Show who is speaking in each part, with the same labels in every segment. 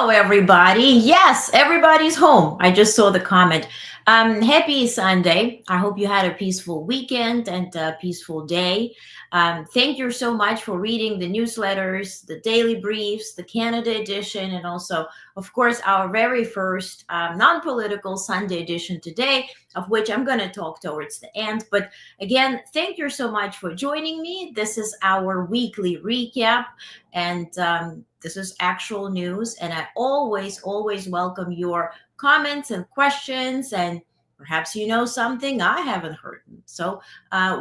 Speaker 1: Hello, everybody. Yes, everybody's home. I just saw the comment. Happy Sunday. I hope you had a peaceful weekend and a peaceful day. Thank you so much for reading the newsletters, the daily briefs, the Canada edition, and also, of course, our very first non political Sunday edition today, of which I'm going to talk towards the end. But again, thank you so much for joining me. This is our weekly recap. And this is actual news. And I always welcome your comments and questions. And perhaps you know something I haven't heard. So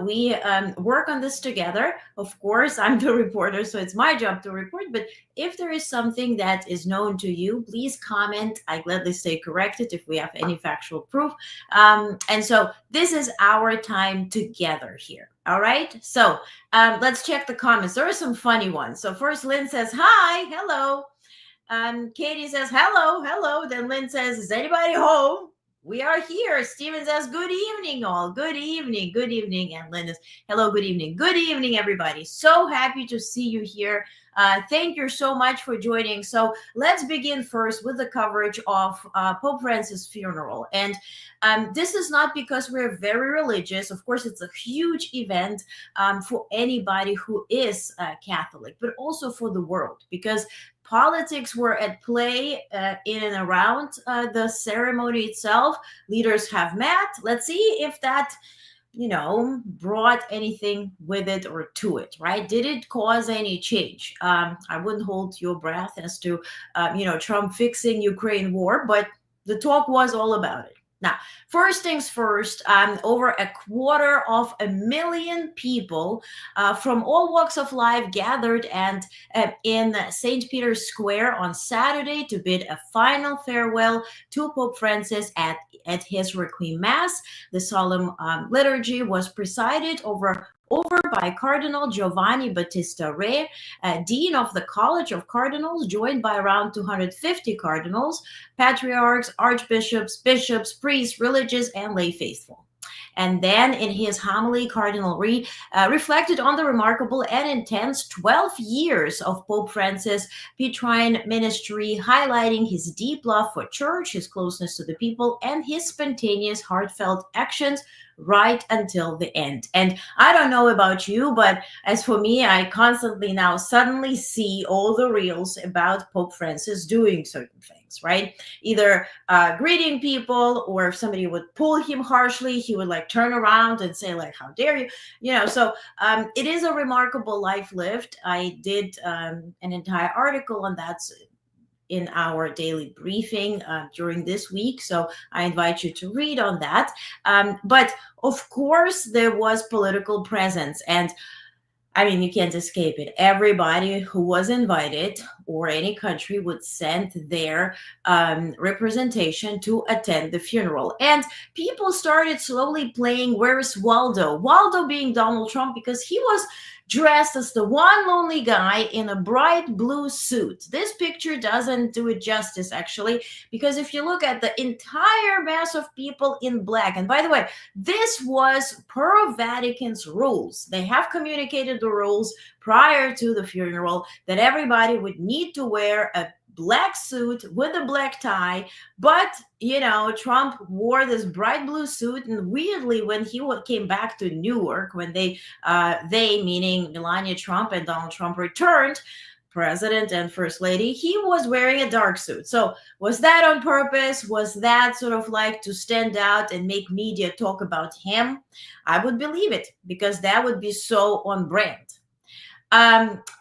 Speaker 1: we work on this together. Of course, I'm the reporter, so it's my job to report. But if there is something that is known to you, please comment. I gladly stay corrected if we have any factual proof. And so this is our time together here. All right. So let's check the comments. There are some funny ones. So first, Lynn says, hi, hello. Katie says, hello. Then Lynn says, is anybody home? We are here. Steven says, good evening, all. Good evening. And Lynn is, hello, good evening, everybody. So happy to see you here. Thank you so much for joining. So let's begin first with the coverage of Pope Francis' funeral. And this is not because we're very religious. Of course, it's a huge event for anybody who is Catholic, but also for the world, because politics were at play in and around the ceremony itself. Leaders have met. Let's see if that brought anything with it or to it, right? Did it cause any change? I wouldn't hold your breath as to, Trump fixing Ukraine war, but the talk was all about it. Now, first things first, over 250,000 people from all walks of life gathered and in St. Peter's Square on Saturday to bid a final farewell to Pope Francis at his Requiem Mass. The solemn liturgy was presided over by Cardinal Giovanni Battista Re, Dean of the College of Cardinals, joined by around 250 cardinals, patriarchs, archbishops, bishops, priests, religious, and lay faithful. And then in his homily, Cardinal Re reflected on the remarkable and intense 12 years of Pope Francis' Petrine ministry, highlighting his deep love for church, his closeness to the people, and his spontaneous, heartfelt actions right until the end. And I don't know about you, but as for me, I constantly now suddenly see all the reels about Pope Francis doing certain things, right? Either greeting people, or if somebody would pull him harshly, he would like turn around and say like, how dare you? So it is a remarkable life lived. I did an entire article on that in our daily briefing during this week. So I invite you to read on that. But of course, there was political presence. And I mean, you can't escape it. Everybody who was invited, or any country, would send their representation to attend the funeral. And people started slowly playing Where's Waldo? Waldo being Donald Trump, because he was dressed as the one lonely guy in a bright blue suit. This picture doesn't do it justice, actually, because if you look at the entire mass of people in black, and by the way, this was per Vatican's rules. They have communicated the rules prior to the funeral that everybody would need to wear a black suit with a black tie. But Trump wore this bright blue suit, and weirdly, when he came back to Newark, when they meaning Melania Trump and Donald Trump, returned, president and first lady, he was wearing a dark suit. So was that on purpose? Was that sort of like to stand out and make media talk about him? I would believe it, because that would be so on brand.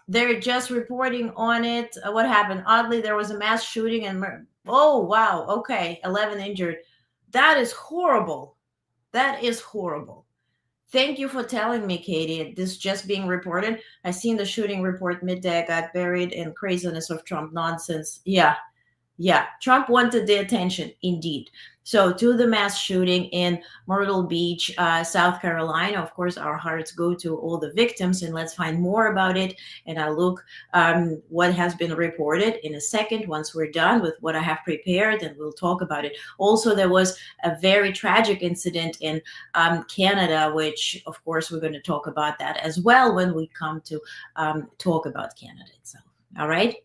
Speaker 1: They're just reporting on it. What happened? Oddly, there was a mass shooting and oh, wow. Okay. 11 injured. That is horrible. That is horrible. Thank you for telling me, Katie. This just being reported. I seen the shooting report midday. I got buried in craziness of Trump nonsense. Yeah. Trump wanted the attention, indeed. So to the mass shooting in Myrtle Beach, South Carolina, of course, our hearts go to all the victims, and let's find more about it. And I'll look what has been reported in a second once we're done with what I have prepared, and we'll talk about it. Also, there was a very tragic incident in Canada, which, of course, we're going to talk about that as well when we come to talk about Canada itself. All right.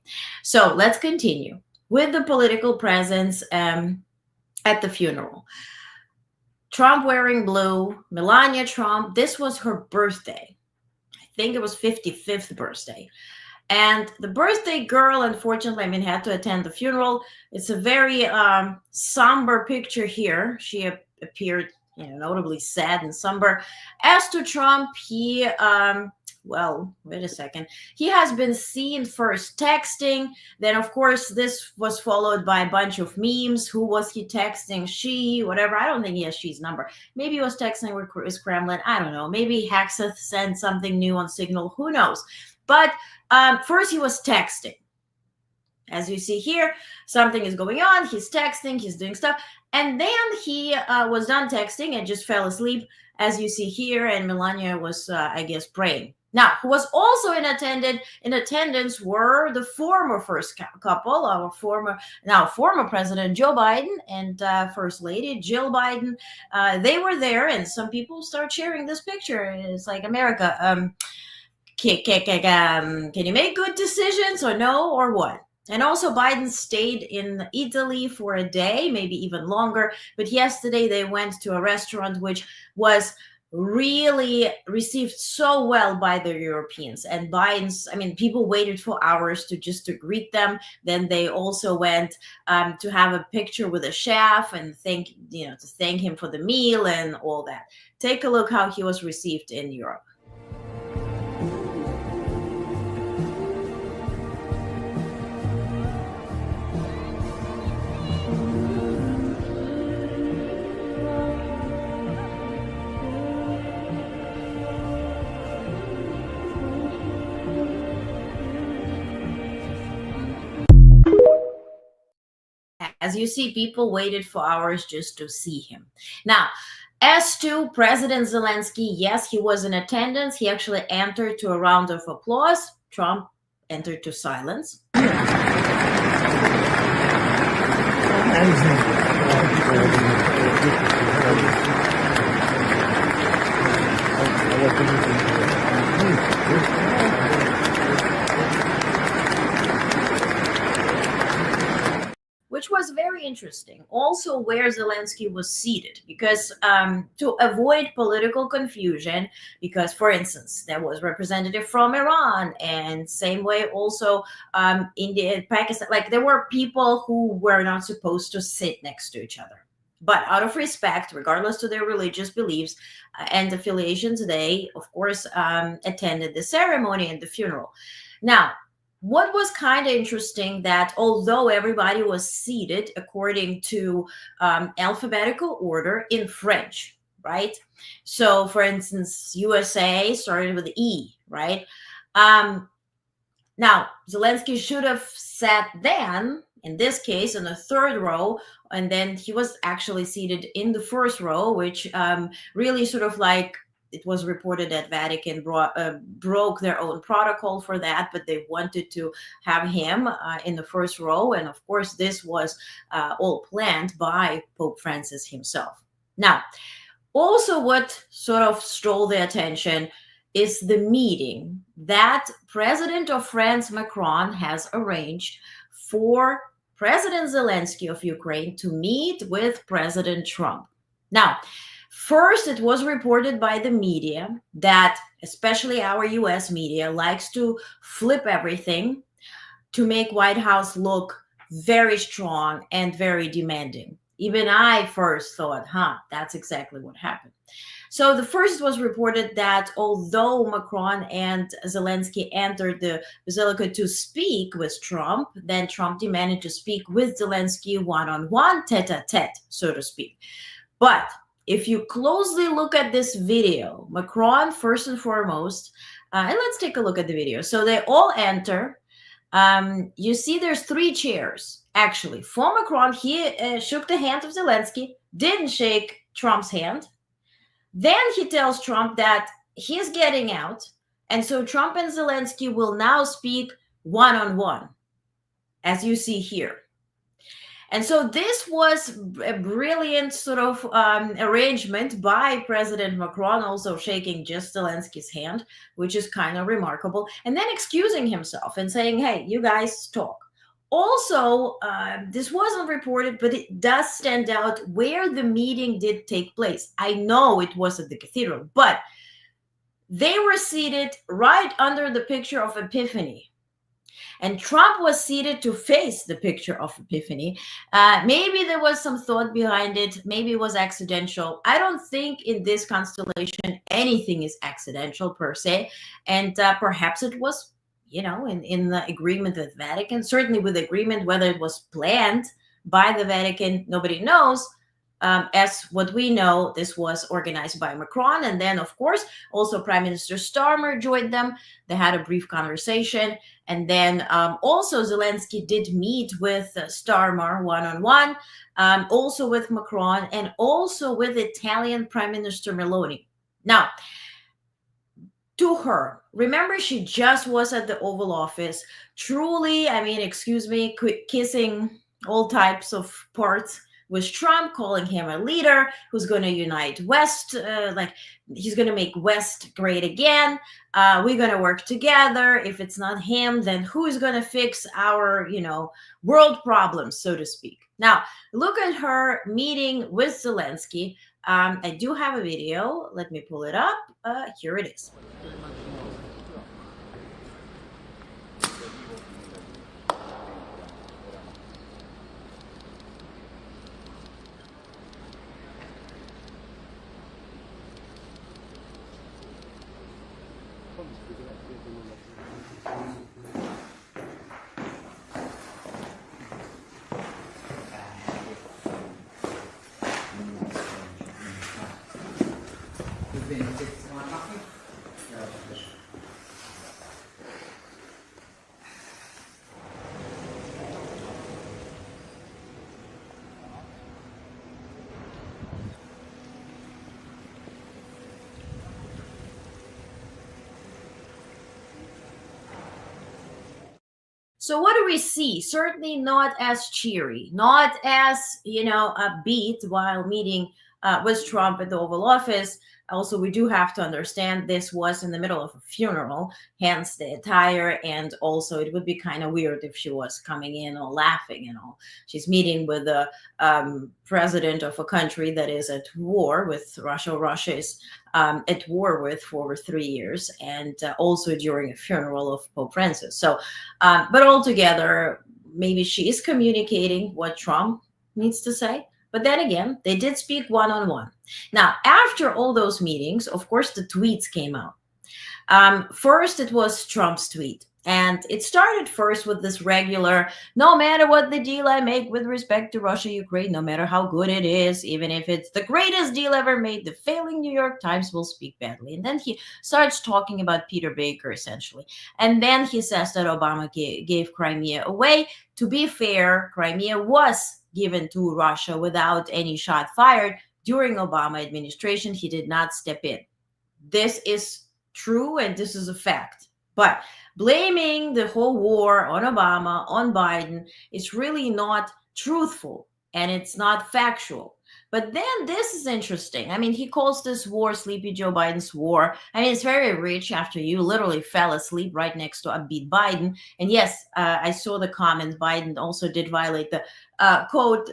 Speaker 1: So let's continue. with the political presence at the funeral. Trump wearing blue, Melania Trump. This was her birthday. I think it was 55th birthday. And the birthday girl, unfortunately, I mean, had to attend the funeral. It's a very somber picture here. She appeared, notably sad and somber. As to Trump, he, well, wait a second. He has been seen first texting. Then, of course, this was followed by a bunch of memes. Who was he texting? She, whatever. I don't think he has she's number. Maybe he was texting with Chris Kremlin. I don't know. Maybe Hexeth sent something new on Signal. Who knows? But first, he was texting. As you see here, something is going on. He's texting, he's doing stuff. And then he was done texting and just fell asleep, as you see here. And Melania was, I guess, praying. Now, who was also in attendance were the former first couple, our former President Joe Biden and First Lady Jill Biden. They were there, and some people start sharing this picture. It's like, America, can you make good decisions or no, or what? And also Biden stayed in Italy for a day, maybe even longer. But yesterday they went to a restaurant which was really received so well by the Europeans. And people waited for hours to greet them. Then they also went to have a picture with a chef and to thank him for the meal and all that. Take a look how he was received in Europe. As you see, people waited for hours just to see him. Now, as to President Zelensky, yes, he was in attendance. He actually entered to a round of applause. Trump entered to silence. Which was very interesting. Also, where Zelensky was seated, because to avoid political confusion, because, for instance, there was representative from Iran, and same way also India, Pakistan, like there were people who were not supposed to sit next to each other. But out of respect, regardless to their religious beliefs and affiliations, they, of course, attended the ceremony and the funeral. Now, what was kind of interesting that although everybody was seated according to alphabetical order in French, right? So, for instance, USA started with E, right? Now, Zelensky should have sat then, in this case, in the third row, and then he was actually seated in the first row, which really sort of like, it was reported that Vatican broke their own protocol for that, but they wanted to have him in the first row. And of course, this was all planned by Pope Francis himself. Now, also what sort of stole the attention is the meeting that President of France, Macron, has arranged for President Zelensky of Ukraine to meet with President Trump. Now, first, it was reported by the media that, especially our US media, likes to flip everything to make White House look very strong and very demanding. Even I first thought, that's exactly what happened. So the first was reported that although Macron and Zelensky entered the Basilica to speak with Trump, then Trump demanded to speak with Zelensky one-on-one, tete-a-tete, so to speak. But if you closely look at this video, Macron, first and foremost, and let's take a look at the video. So they all enter. You see there's 3 chairs. Actually, for Macron, he shook the hand of Zelensky, didn't shake Trump's hand. Then he tells Trump that he's getting out. And so Trump and Zelensky will now speak one-on-one, as you see here. And so this was a brilliant sort of arrangement by President Macron, also shaking just Zelensky's hand, which is kind of remarkable, and then excusing himself and saying, hey, you guys talk. Also, this wasn't reported, but it does stand out where the meeting did take place. I know it was at the cathedral, but they were seated right under the picture of Epiphany. And Trump was seated to face the picture of Epiphany. Maybe there was some thought behind it. Maybe it was accidental. I don't think in this constellation anything is accidental per se. And perhaps it was, in the agreement with Vatican, certainly with agreement, whether it was planned by the Vatican, nobody knows. As what we know, this was organized by Macron. And then, of course, also Prime Minister Starmer joined them. They had a brief conversation. And then also Zelensky did meet with Starmer one-on-one, also with Macron, and also with Italian Prime Minister Meloni. Now, to her, remember, she just was at the Oval Office. Truly, I mean, excuse me, kissing all types of parts with Trump, calling him a leader who's going to unite West, like he's going to make West great again. We're going to work together. If it's not him, then who is going to fix our, world problems, so to speak? Now, look at her meeting with Zelensky. I do have a video. Let me pull it up. Here it is. So what do we see? Certainly not as cheery, not as, upbeat while meeting with Trump at the Oval Office. Also, we do have to understand this was in the middle of a funeral, hence the attire. And also, it would be kind of weird if she was coming in or laughing and all. She's meeting with the president of a country that is at war with Russia. Russia is at war with for over 3 years, and also during a funeral of Pope Francis. So, but altogether, maybe she is communicating what Trump needs to say. But then again, they did speak one-on-one. Now, after all those meetings, of course, the tweets came out. First, it was Trump's tweet. And it started first with this regular, no matter what the deal I make with respect to Russia, Ukraine, no matter how good it is, even if it's the greatest deal ever made, the failing New York Times will speak badly. And then he starts talking about Peter Baker, essentially. And then he says that Obama gave Crimea away. To be fair, Crimea was given to Russia without any shot fired during Obama administration. He did not step in. This is true, and this is a fact. But blaming the whole war on Obama, on Biden, is really not truthful, and it's not factual. But then this is interesting. I mean, he calls this war Sleepy Joe Biden's war. I mean, it's very rich after you literally fell asleep right next to upbeat Biden. And yes, I saw the comments. Biden also did violate the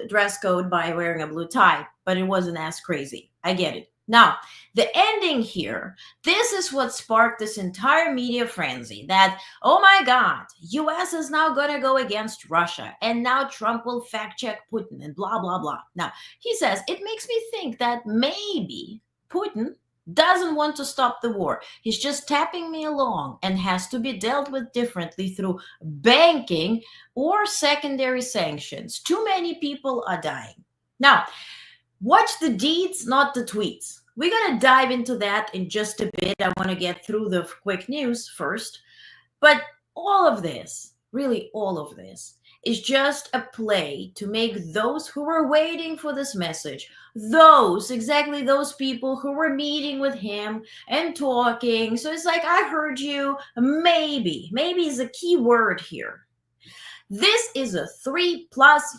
Speaker 1: dress code by wearing a blue tie, but it wasn't as crazy. I get it. Now, the ending here, this is what sparked this entire media frenzy that, oh my God, US is now going to go against Russia, and now Trump will fact check Putin and blah, blah, blah. Now, he says, it makes me think that maybe Putin doesn't want to stop the war. He's just tapping me along and has to be dealt with differently through banking or secondary sanctions. Too many people are dying. Now, watch the deeds, not the tweets. We're going to dive into that in just a bit. I want to get through the quick news first. But all of this, really all of this, is just a play to make those who were waiting for this message, exactly those people who were meeting with him and talking. So it's like, I heard you, maybe is a key word here. This is a 3+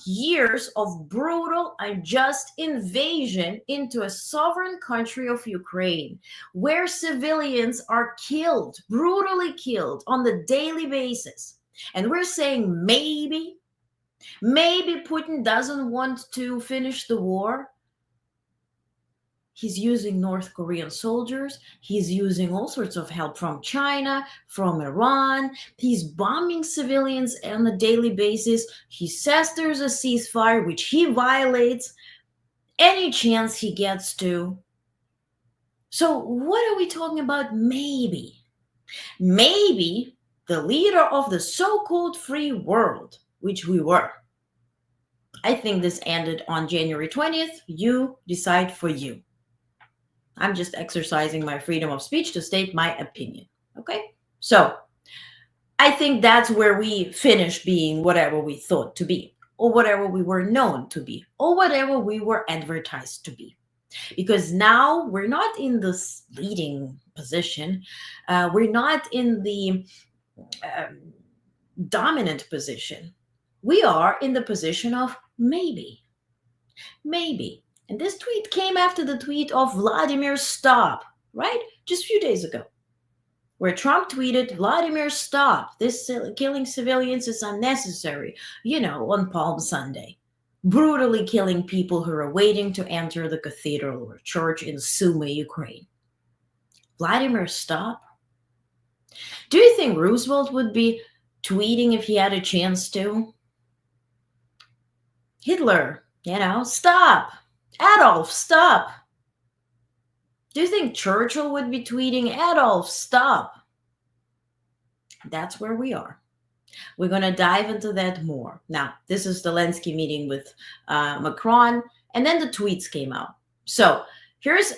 Speaker 1: years of brutal, unjust invasion into a sovereign country of Ukraine, where civilians are killed, brutally killed on the daily basis. And we're saying maybe Maybe Putin doesn't want to finish the war. He's using North Korean soldiers. He's using all sorts of help from China, from Iran. He's bombing civilians on a daily basis. He says there's a ceasefire, which he violates any chance he gets to. So, what are we talking about? Maybe the leader of the so called free world, which we were. I think this ended on January 20th. You decide for you. I'm just exercising my freedom of speech to state my opinion. Okay? So, I think that's where we finish being whatever we thought to be, or whatever we were known to be, or whatever we were advertised to be. Because now we're not in this leading position, we're not in the dominant position. We are in the position of maybe. Maybe. And this tweet came after the tweet of Vladimir Stop, right? Just a few days ago, where Trump tweeted, Vladimir, stop. This killing civilians is unnecessary, on Palm Sunday. Brutally killing people who are waiting to enter the cathedral or church in Sumy, Ukraine. Vladimir, stop. Do you think Roosevelt would be tweeting if he had a chance to? Hitler, stop. Adolf, stop. Do you think Churchill would be tweeting, Adolf, stop? That's where we are. We're going to dive into that more. Now, this is Zelensky meeting with Macron, and then the tweets came out. So here's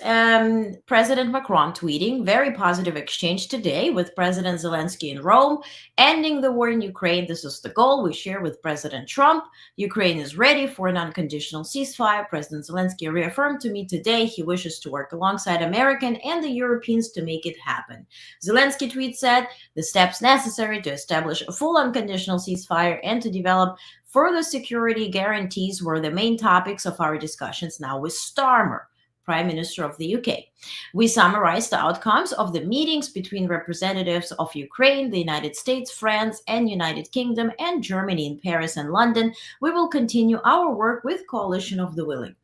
Speaker 1: President Macron tweeting, very positive exchange today with President Zelensky in Rome, ending the war in Ukraine. This is the goal we share with President Trump. Ukraine is ready for an unconditional ceasefire. President Zelensky reaffirmed to me today he wishes to work alongside American and the Europeans to make it happen. Zelensky tweet said, the steps necessary to establish a full unconditional ceasefire and to develop further security guarantees were the main topics of our discussions now with Starmer, Prime Minister of the UK. We summarized the outcomes of the meetings between representatives of Ukraine, the United States, France, and United Kingdom, and Germany in Paris and London. We will continue our work with Coalition of the Willing.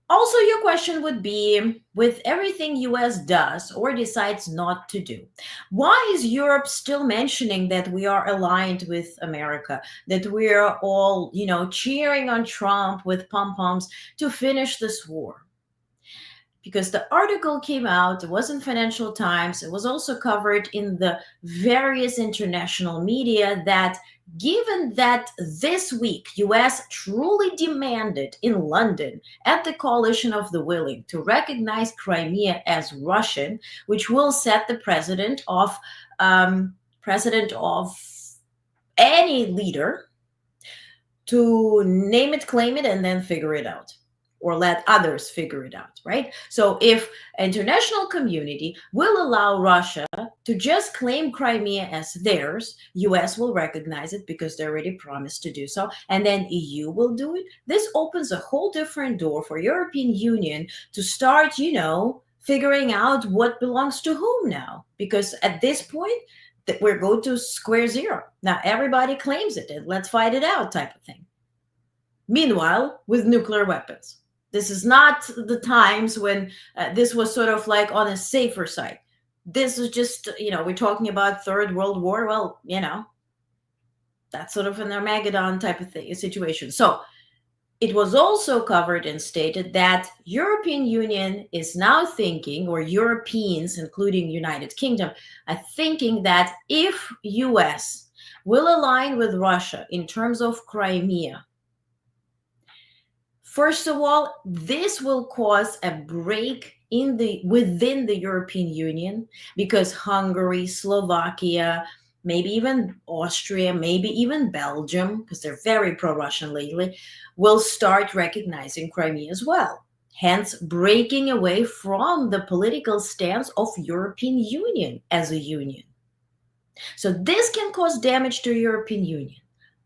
Speaker 1: Also, your question would be, with everything US does or decides not to do, why is Europe still mentioning that we are aligned with America, that we're all, cheering on Trump with pom-poms to finish this war? Because the article came out, it was in Financial Times, it was also covered in the various international media, that given that this week US truly demanded in London at the Coalition of the Willing to recognize Crimea as Russian, which will set the president of any leader to name it, claim it, and then figure it out, or let others figure it out, right? So if international community will allow Russia to just claim Crimea as theirs, US will recognize it because they already promised to do so, and then EU will do it. This opens a whole different door for European Union to start, figuring out what belongs to whom now. Because at this point, we're going to square zero. Now everybody claims it and let's fight it out type of thing. Meanwhile, with nuclear weapons. This is not the times when this was sort of like on a safer side. This is just, we're talking about Third World War. Well, that's sort of an Armageddon type of situation. So it was also covered and stated that European Union is now thinking, or Europeans, including United Kingdom, are thinking that if US will align with Russia in terms of Crimea, first of all, this will cause a break within the European Union, because Hungary, Slovakia, maybe even Austria, maybe even Belgium, because they're very pro-Russian lately, will start recognizing Crimea as well. Hence, breaking away from the political stance of European Union as a union. So this can cause damage to European Union.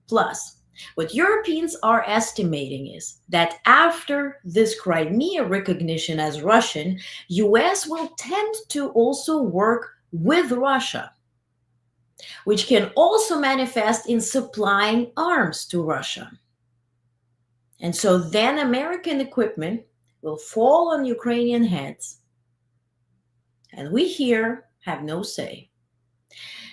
Speaker 1: Plus, what Europeans are estimating is that after this Crimea recognition as Russian, US will tend to also work with Russia which can also manifest in supplying arms to Russia. And so then American equipment will fall on Ukrainian heads, and we here have no say.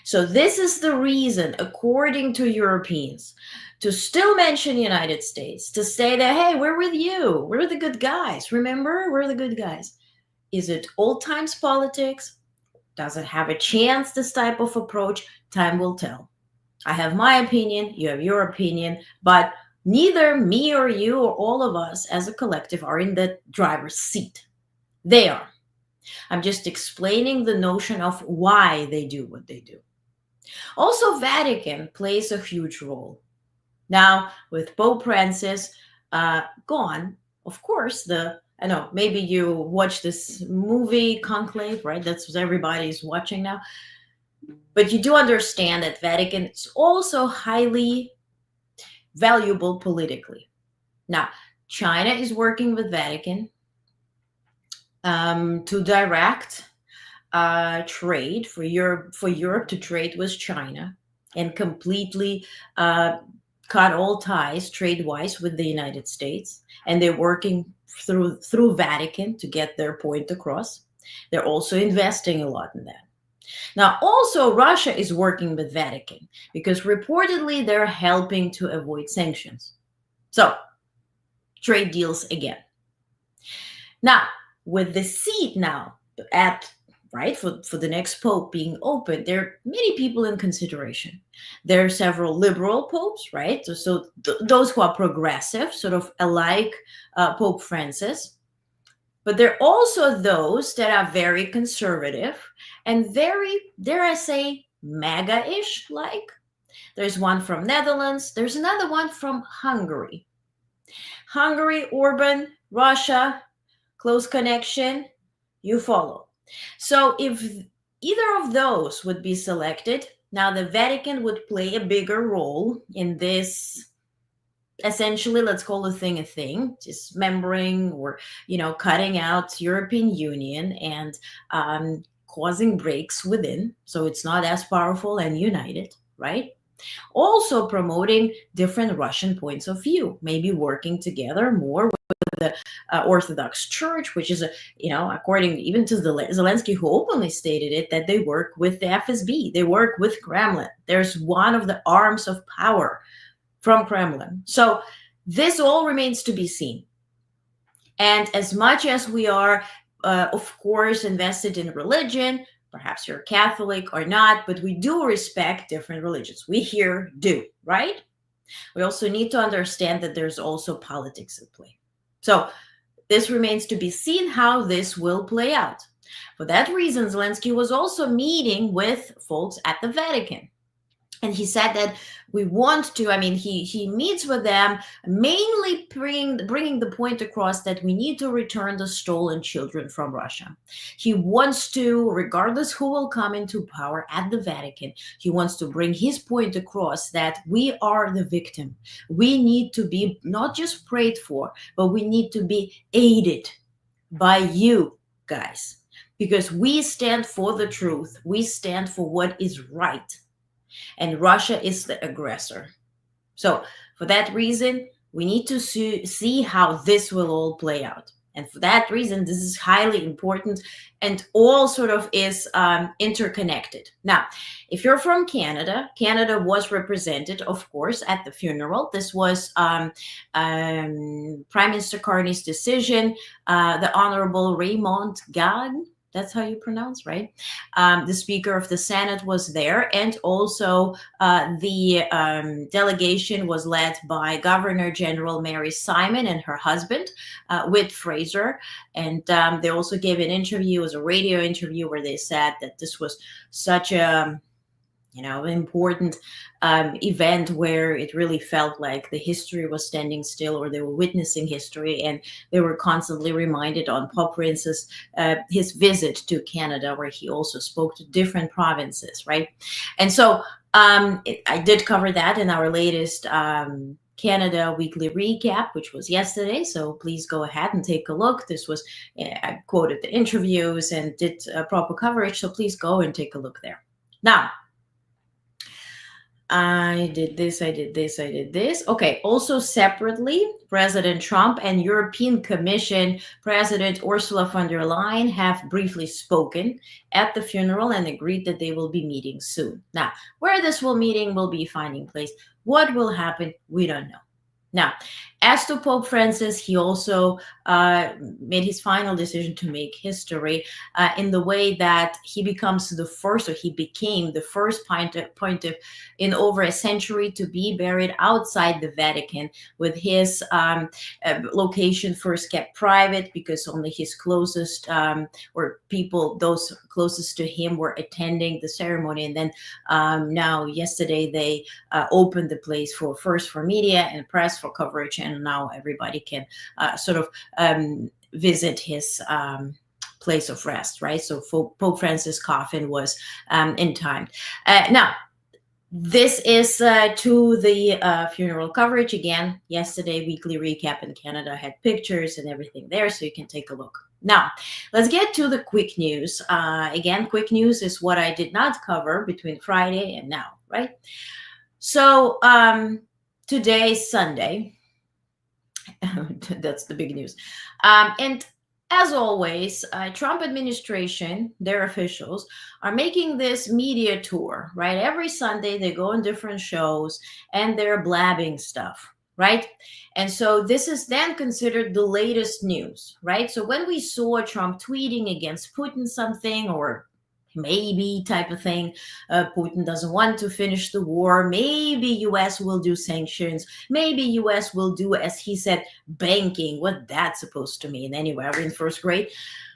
Speaker 1: So this is the reason, according to Europeans, to still mention United States, to say that, hey, we're with you, we're the good guys. Remember, we're the good guys. Is it old times politics? Does it have a chance, this type of approach? Time will tell. I have my opinion, you have your opinion, but neither me or you or all of us as a collective are in the driver's seat. They are. I'm just explaining the notion of why they do what they do. Also, Vatican plays a huge role. Now, with Pope Francis gone, of course, I know maybe you watch this movie Conclave, right? That's what everybody's watching now. But you do understand that Vatican is also highly valuable politically. Now, China is working with Vatican to direct trade for Europe to trade with China and completely cut all ties trade-wise with the United States. And they're working through Vatican to get their point across. They're also investing a lot in that. Now, also, Russia is working with Vatican because reportedly they're helping to avoid sanctions. So, trade deals again. Now, with the seat now for the next pope being open, there are many people in consideration. There are several liberal popes, right? So those who are progressive, sort of alike Pope Francis. But there are also those that are very conservative and very, dare I say, MAGA-ish like. There's one from Netherlands. There's another one from Hungary. Hungary, Orban, Russia, close connection, you follow. So if either of those would be selected, now the Vatican would play a bigger role in this. Essentially, let's call a thing, dismembering or, cutting out European Union and causing breaks within. So it's not as powerful and united, right? Also promoting different Russian points of view, maybe working together more with the Orthodox Church, which is, according even to Zelensky, who openly stated it, that they work with the FSB, they work with Kremlin. There's one of the arms of power from Kremlin. So this all remains to be seen. And as much as we are, of course, invested in religion, perhaps you're Catholic or not, but we do respect different religions. We here do, right? We also need to understand that there's also politics at play. So this remains to be seen how this will play out. For that reason, Zelensky was also meeting with folks at the Vatican. And he said that we want to, he meets with them, mainly bringing the point across that we need to return the stolen children from Russia. He wants to, regardless who will come into power at the Vatican, he wants to bring his point across that we are the victim. We need to be not just prayed for, but we need to be aided by you guys, because we stand for the truth. We stand for what is right. And Russia is the aggressor. So for that reason, we need to see how this will all play out. And for that reason, this is highly important and all sort of is interconnected. Now, if you're from Canada, Canada was represented, of course, at the funeral. This was Prime Minister Carney's decision. The Honorable Raymond Gagn, that's how you pronounce, right? The Speaker of the Senate was there, and also the delegation was led by Governor General Mary Simon and her husband, Whit Fraser. And they also gave an interview, it was a radio interview, where they said that this was such a important event where it really felt like the history was standing still, or they were witnessing history, and they were constantly reminded on Pope Francis, his visit to Canada, where he also spoke to different provinces, right? And so I did cover that in our latest Canada weekly recap, which was yesterday. So please go ahead and take a look. This was, I quoted the interviews and did proper coverage. So please go and take a look there. Now, I did this, I did this, I did this. Okay, also separately, President Trump and European Commission President Ursula von der Leyen have briefly spoken at the funeral and agreed that they will be meeting soon. Now, where this meeting will be finding place, what will happen, we don't know. Now, as to Pope Francis, he also made his final decision to make history in the way that he becomes the first, or he became the first pontiff in over a century to be buried outside the Vatican, with his location first kept private because only his closest or people, those closest to him, were attending the ceremony. And then now, yesterday, they opened the place for media and press for coverage, and now everybody can sort of visit his place of rest, right? So Pope Francis' coffin was in time. Now, this is to the funeral coverage. Again, yesterday, Weekly Recap in Canada had pictures and everything there, so you can take a look. Now, let's get to the quick news. Again, quick news is what I did not cover between Friday and now, right? So today's Sunday. That's the big news. And as always, Trump administration, their officials, are making this media tour, right? Every Sunday they go on different shows and they're blabbing stuff, right? And so this is then considered the latest news, right? So when we saw Trump tweeting against Putin something, or maybe type of thing, Putin doesn't want to finish the war, maybe US will do sanctions, maybe US will do, as he said, banking, what that's supposed to mean anyway, we're in first grade.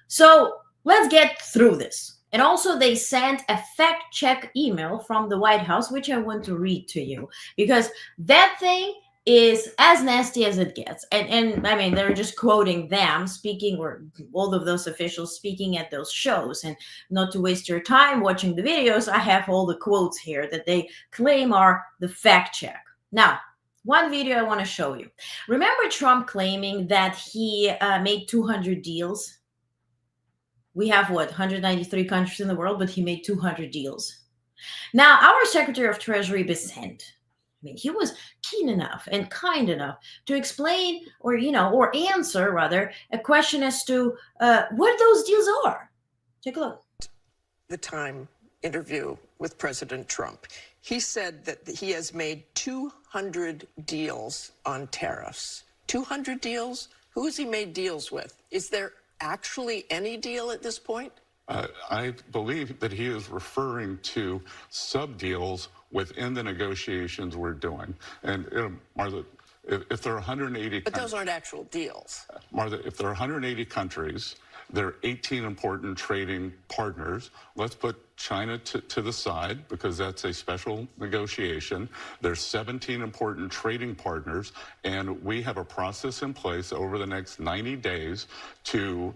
Speaker 1: So let's get through this. And also they sent a fact check email from the White House, which I want to read to you, because that thing is as nasty as it gets. And I mean, they're just quoting them speaking, or all of those officials speaking at those shows. And not to waste your time watching the videos, I have all the quotes here that they claim are the fact check. Now, one video I want to show you. Remember Trump claiming that he made 200 deals? We have, what, 193 countries in the world, but he made 200 deals. Now, our Secretary of Treasury, Besant, I mean, he was keen enough and kind enough to explain, or answer rather, a question as to what those deals are. Take a look.
Speaker 2: The Time interview with President Trump. He said that he has made 200 deals on tariffs. 200 deals? Who has he made deals with? Is there actually any deal at this point?
Speaker 3: I believe that he is referring to sub-deals within the negotiations we're doing. And Martha, if there are 180...
Speaker 2: But those aren't actual deals.
Speaker 3: Martha, if there are 180 countries, there are 18 important trading partners. Let's put China to the side, because that's a special negotiation. There's 17 important trading partners, and we have a process in place over the next 90 days to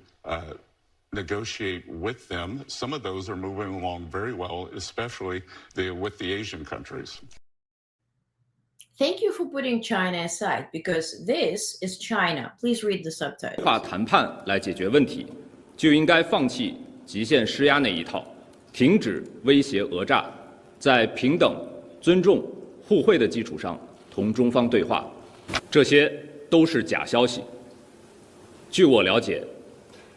Speaker 3: negotiate with them. Some of those are moving along very well, especially with the Asian countries.
Speaker 1: Thank you for putting China aside, because this is China. Please read the subtitle.
Speaker 4: 对话谈判来解决问题，就应该放弃极限施压那一套，停止威胁讹诈，在平等、尊重、互惠的基础上同中方对话。这些都是假消息。据我了解，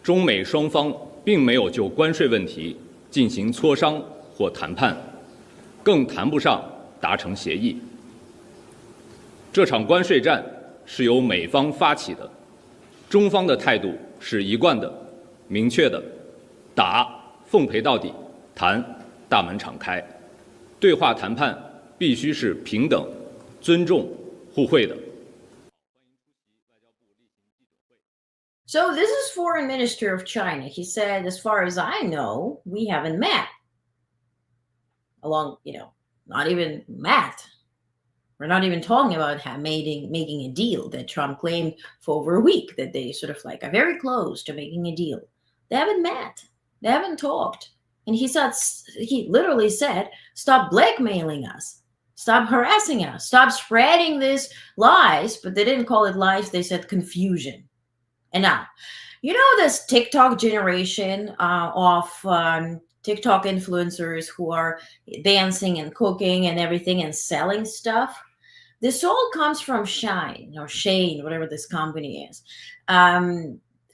Speaker 4: 中美双方并没有就关税问题进行磋商或谈判，更谈不上达成协议。这场关税战是由美方发起的，中方的态度是一贯的、明确的，打奉陪到底，谈大门敞开。对话谈判必须是平等、尊重、互惠的。
Speaker 1: So this is Foreign Minister of China. He said, as far as I know, we haven't met. Not even met. We're not even talking about making a deal that Trump claimed for over a week, that they sort of are very close to making a deal. They haven't met. They haven't talked. And he literally said, stop blackmailing us. Stop harassing us. Stop spreading these lies. But they didn't call it lies. They said confusion. And now, this TikTok generation of TikTok influencers who are dancing and cooking and everything and selling stuff. This all comes from Shine or Shane, whatever this company is.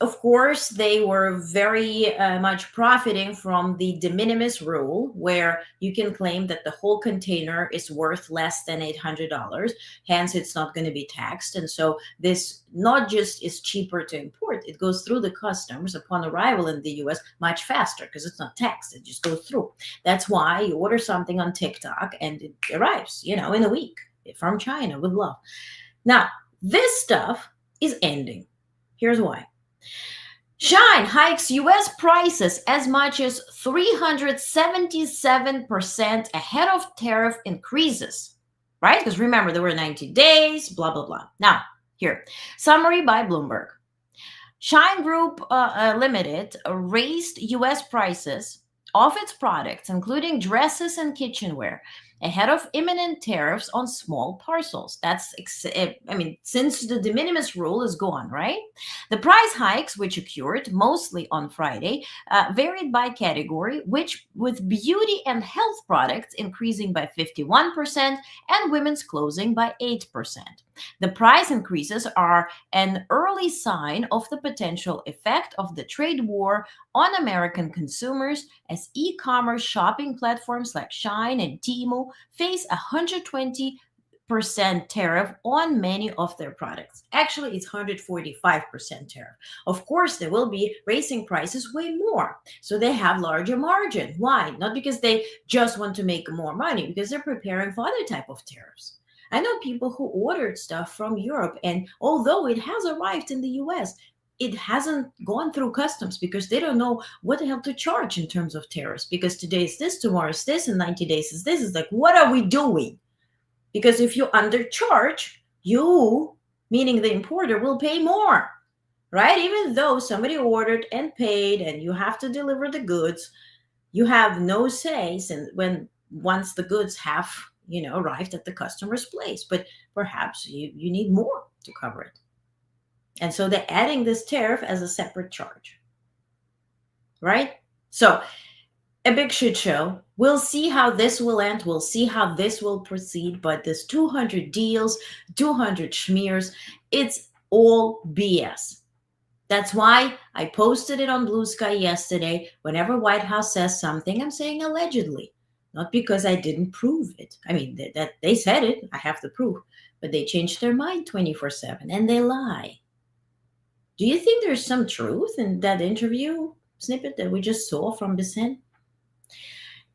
Speaker 1: Of course, they were very much profiting from the de minimis rule, where you can claim that the whole container is worth less than $800. Hence, it's not going to be taxed. And so this not just is cheaper to import, it goes through the customs upon arrival in the US much faster because it's not taxed. It just goes through. That's why you order something on TikTok and it arrives, in a week from China with love. Now, this stuff is ending. Here's why. Shine hikes US prices as much as 377% ahead of tariff increases, right? Because remember, there were 90 days, blah, blah, blah. Now, here, summary by Bloomberg. Shine Group Limited raised US prices of its products, including dresses and kitchenware, ahead of imminent tariffs on small parcels. That's, since the de minimis rule is gone, right? The price hikes, which occurred mostly on Friday, varied by category, which with beauty and health products increasing by 51% and women's clothing by 8%. The price increases are an early sign of the potential effect of the trade war on American consumers as e-commerce shopping platforms like Shine and Temu face a 120% tariff on many of their products. Actually, it's 145% tariff. Of course, they will be raising prices way more, so they have larger margin. Why? Not because they just want to make more money, because they're preparing for other type of tariffs. I know people who ordered stuff from Europe, and although it has arrived in the US, it hasn't gone through customs because they don't know what the hell to charge in terms of tariffs, because today is this, tomorrow is this, and 90 days is this. It's like, what are we doing? Because if you undercharge, you, meaning the importer, will pay more, right? Even though somebody ordered and paid and you have to deliver the goods, you have no say once the goods have arrived at the customer's place, but perhaps you need more to cover it. And so they're adding this tariff as a separate charge, right? So a big shit show. We'll see how this will end. We'll see how this will proceed. But this 200 deals, 200 schmears, it's all BS. That's why I posted it on Blue Sky yesterday. Whenever White House says something, I'm saying allegedly. Not because I didn't prove it. I mean, that they said it, I have the proof, but they changed their mind 24/7 and they lie. Do you think there's some truth in that interview snippet that we just saw from Bessent?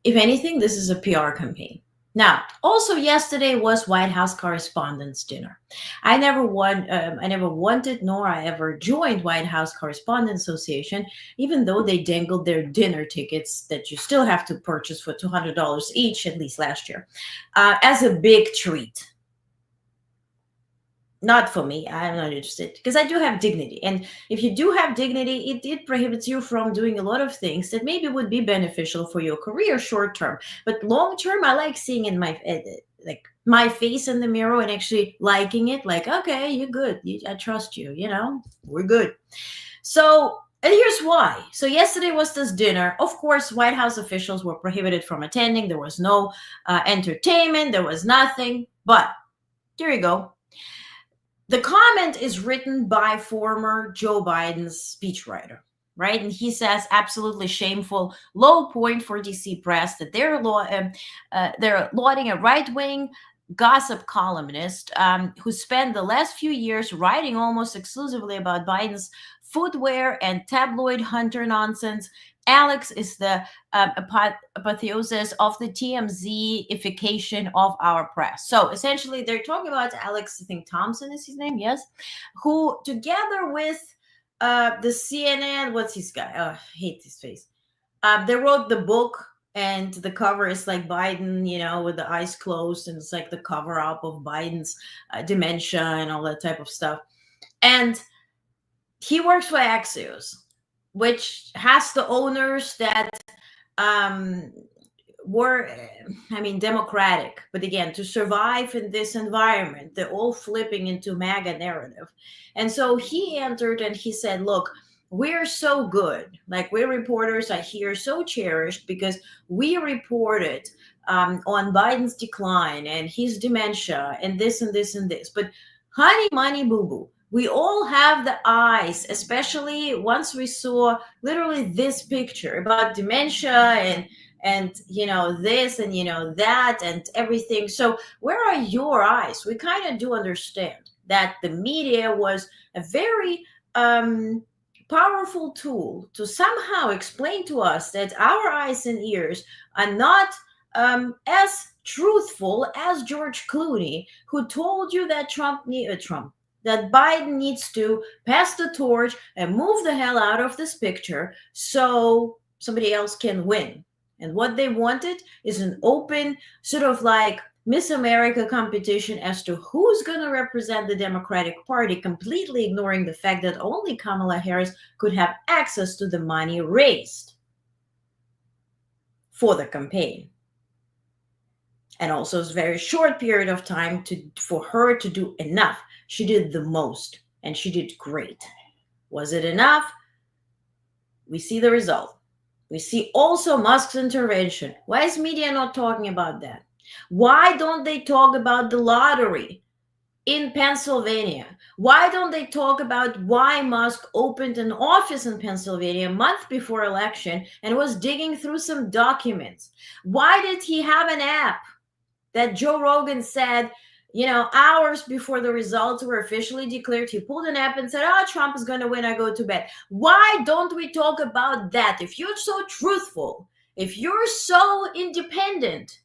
Speaker 1: If anything, this is a PR campaign. Now, also yesterday was White House Correspondents' Dinner. I never wanted, nor I ever joined White House Correspondents Association, even though they dangled their dinner tickets that you still have to purchase for $200 each, at least last year, as a big treat. Not for me. I'm not interested because I do have dignity. And if you do have dignity, it prohibits you from doing a lot of things that maybe would be beneficial for your career short term. But long term, I like seeing in my face in the mirror and actually liking it. Like, okay, you're good. I trust you. We're good. So, and here's why. So yesterday was this dinner. Of course, White House officials were prohibited from attending. There was no entertainment. There was nothing. But here you go. The comment is written by former Joe Biden's speechwriter, right? And he says, absolutely shameful, low point for DC press that they're lauding a right-wing gossip columnist who spent the last few years writing almost exclusively about Biden's footwear and tabloid hunter nonsense. Alex is the apotheosis of the TMZ-ification of our press. So essentially, they're talking about Alex, I think Thompson is his name, yes, who together with the CNN, what's his guy? Oh, I hate his face. They wrote the book, and the cover is like Biden, with the eyes closed, and it's like the cover up of Biden's dementia and all that type of stuff. And he works for Axios, which has the owners that were, democratic. But again, to survive in this environment, they're all flipping into MAGA narrative. And so he entered and he said, look, we're so good. Like, we reporters are here so cherished because we reported on Biden's decline and his dementia and this and this and this. But honey, money, boo boo, we all have the eyes, especially once we saw literally this picture about dementia and this and that and everything. So where are your eyes? We kind of do understand that the media was a very powerful tool to somehow explain to us that our eyes and ears are not as truthful as George Clooney, who told you that that Biden needs to pass the torch and move the hell out of this picture so somebody else can win. And what they wanted is an open, sort of like Miss America competition as to who's going to represent the Democratic Party, completely ignoring the fact that only Kamala Harris could have access to the money raised for the campaign. And also, it's a very short period of time for her to do enough. She did the most, and she did great. Was it enough? We see the result. We see also Musk's intervention. Why is media not talking about that? Why don't they talk about the lottery in Pennsylvania? Why don't they talk about why Musk opened an office in Pennsylvania a month before election and was digging through some documents? Why did he have an app that Joe Rogan said, hours before the results were officially declared, he pulled an app and said, Trump is going to win, I go to bed. Why don't we talk about that? If you're so truthful, if you're so independent,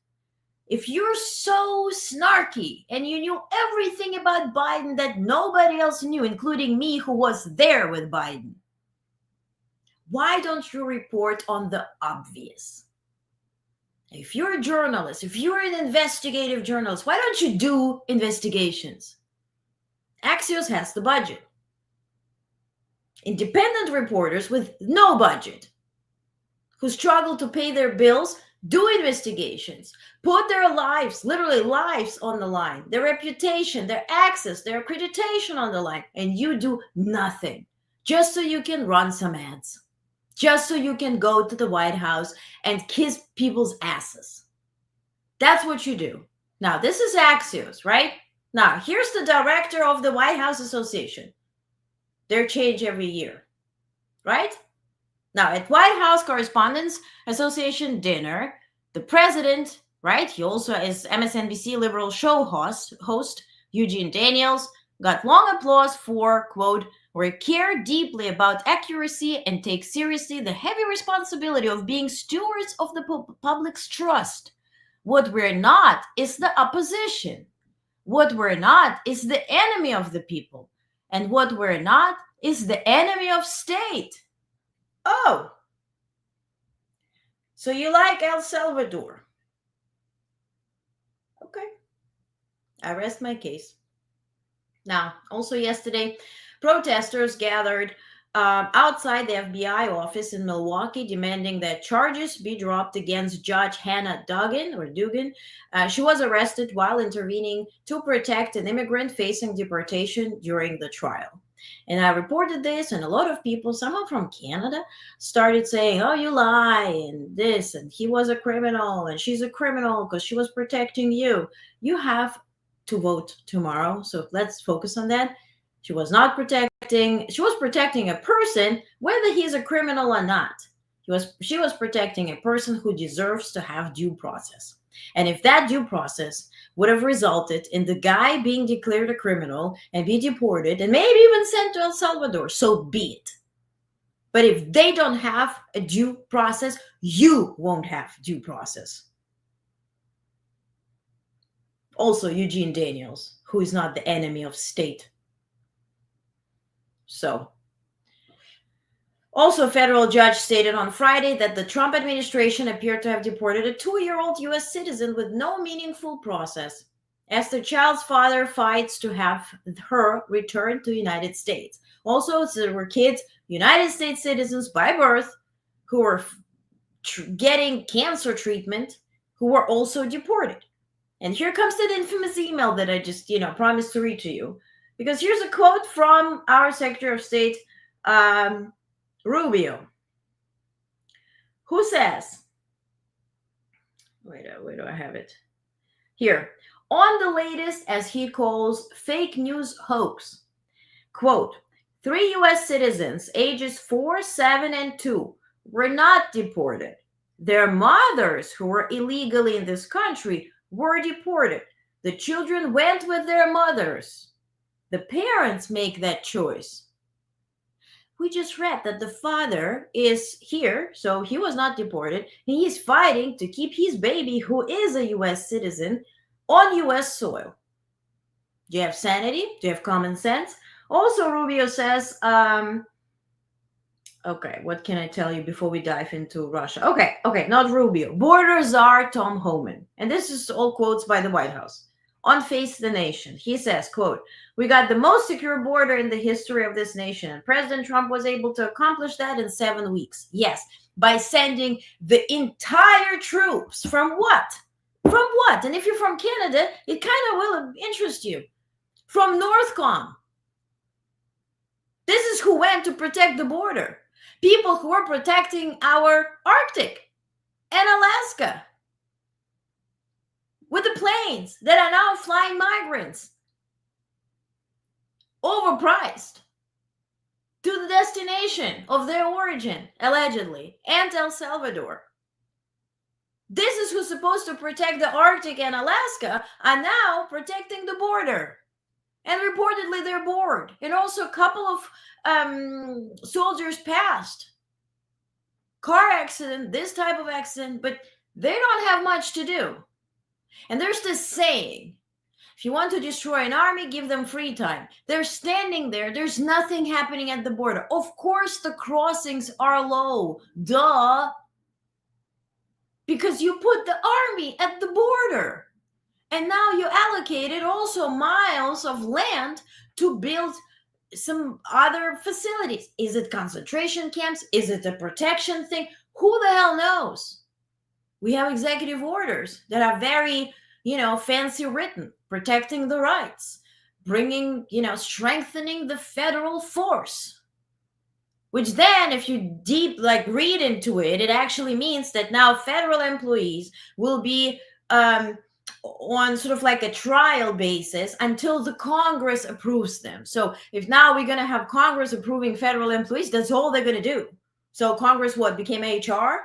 Speaker 1: if you're so snarky and you knew everything about Biden that nobody else knew, including me who was there with Biden, why don't you report on the obvious? If you're a journalist, if you're an investigative journalist, why don't you do investigations? Axios has the budget. Independent reporters with no budget who struggle to pay their bills do investigations, put their lives, literally lives, on the line, their reputation, their access, their accreditation on the line, and you do nothing just so you can run some ads, just so you can go to the White House and kiss people's asses. That's what you do. Now, this is Axios, right? Now, here's the director of the White House Association. They're changed every year, right? Now, at White House Correspondents Association dinner, the president, right, he also is MSNBC liberal show host Eugene Daniels, got long applause for, quote, "We care deeply about accuracy and take seriously the heavy responsibility of being stewards of the public's trust. What we're not is the opposition. What we're not is the enemy of the people. And what we're not is the enemy of state." Oh, so you like El Salvador? Okay, I rest my case. Now, also yesterday, protesters gathered outside the FBI office in Milwaukee, demanding that charges be dropped against Judge Hannah Duggan. She was arrested while intervening to protect an immigrant facing deportation during the trial. And I reported this, and a lot of people, someone from Canada, started saying, "Oh, you lie," and this, and he was a criminal, and she's a criminal because she was protecting you. You have to vote tomorrow, so let's focus on that. She was protecting a person, whether he's a criminal or not. She was protecting a person who deserves to have due process. And if that due process would have resulted in the guy being declared a criminal and be deported and maybe even sent to El Salvador, so be it. But if they don't have a due process, you won't have due process. Also, Eugene Daniels, who is not the enemy of state. So, also, a federal judge stated on Friday that the Trump administration appeared to have deported a 2-year-old U.S. citizen with no meaningful process, as the child's father fights to have her returned to the United States. Also, there were kids, United States citizens by birth, who were getting cancer treatment, who were also deported. And here comes that infamous email that I just, promised to read to you. Because here's a quote from our Secretary of State, Rubio, who says, wait, where do I have it? Here, on the latest, as he calls, fake news hoax, quote, 3 U.S. citizens ages 4, 7, and 2 were not deported. Their mothers, who were illegally in this country, were deported. The children went with their mothers. The parents make that choice. We just read that the father is here, so he was not deported, and he's fighting to keep his baby, who is a U.S. citizen, on U.S. soil. Do you have sanity? Do you have common sense? Also, Rubio says, okay, what can I tell you before we dive into Russia? Okay, not Rubio. Border czar Tom Homan. And this is all quotes by the White House. On Face the Nation, he says, quote, we got the most secure border in the history of this nation. And President Trump was able to accomplish that in 7 weeks. Yes, by sending the entire troops. From what? From what? And if you're from Canada, it kind of will interest you. From NORTHCOM. This is who went to protect the border. People who are protecting our Arctic and Alaska with the planes that are now flying migrants, overpriced, to the destination of their origin, allegedly, and El Salvador. This is who's supposed to protect the Arctic and Alaska are now protecting the border. And reportedly they're bored. And also a couple of soldiers passed. Car accident, this type of accident, but they don't have much to do. And there's this saying, if you want to destroy an army, give them free time. They're standing there. There's nothing happening at the border. Of course, the crossings are low. Duh. Because you put the army at the border. And now you allocated also miles of land to build some other facilities. Is it concentration camps? Is it a protection thing? Who the hell knows? We have executive orders that are very, fancy written, protecting the rights, bringing, strengthening the federal force. Which then, if you read into it, it actually means that now federal employees will be on sort of like a trial basis until the Congress approves them. So if now we're going to have Congress approving federal employees, that's all they're going to do. So Congress, became HR?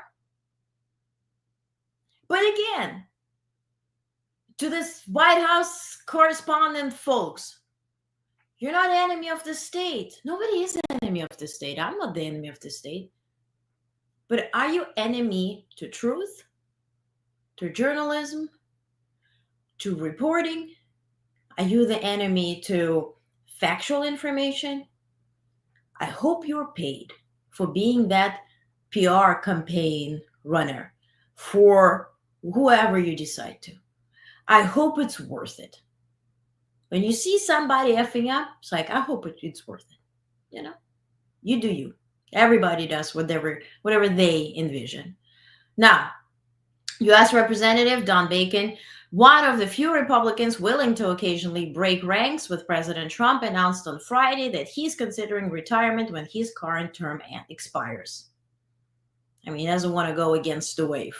Speaker 1: But again, to this White House correspondent folks, you're not enemy of the state. Nobody is an enemy of the state. I'm not the enemy of the state. But are you enemy to truth, to journalism, to reporting? Are you the enemy to factual information? I hope you're paid for being that PR campaign runner for whoever you decide to. I hope it's worth it. When you see somebody effing up, it's like, I hope it's worth it. You do you. Everybody does whatever they envision. Now, U.S. Representative Don Bacon, one of the few Republicans willing to occasionally break ranks with President Trump, announced on Friday that he's considering retirement when his current term expires. He doesn't want to go against the wave.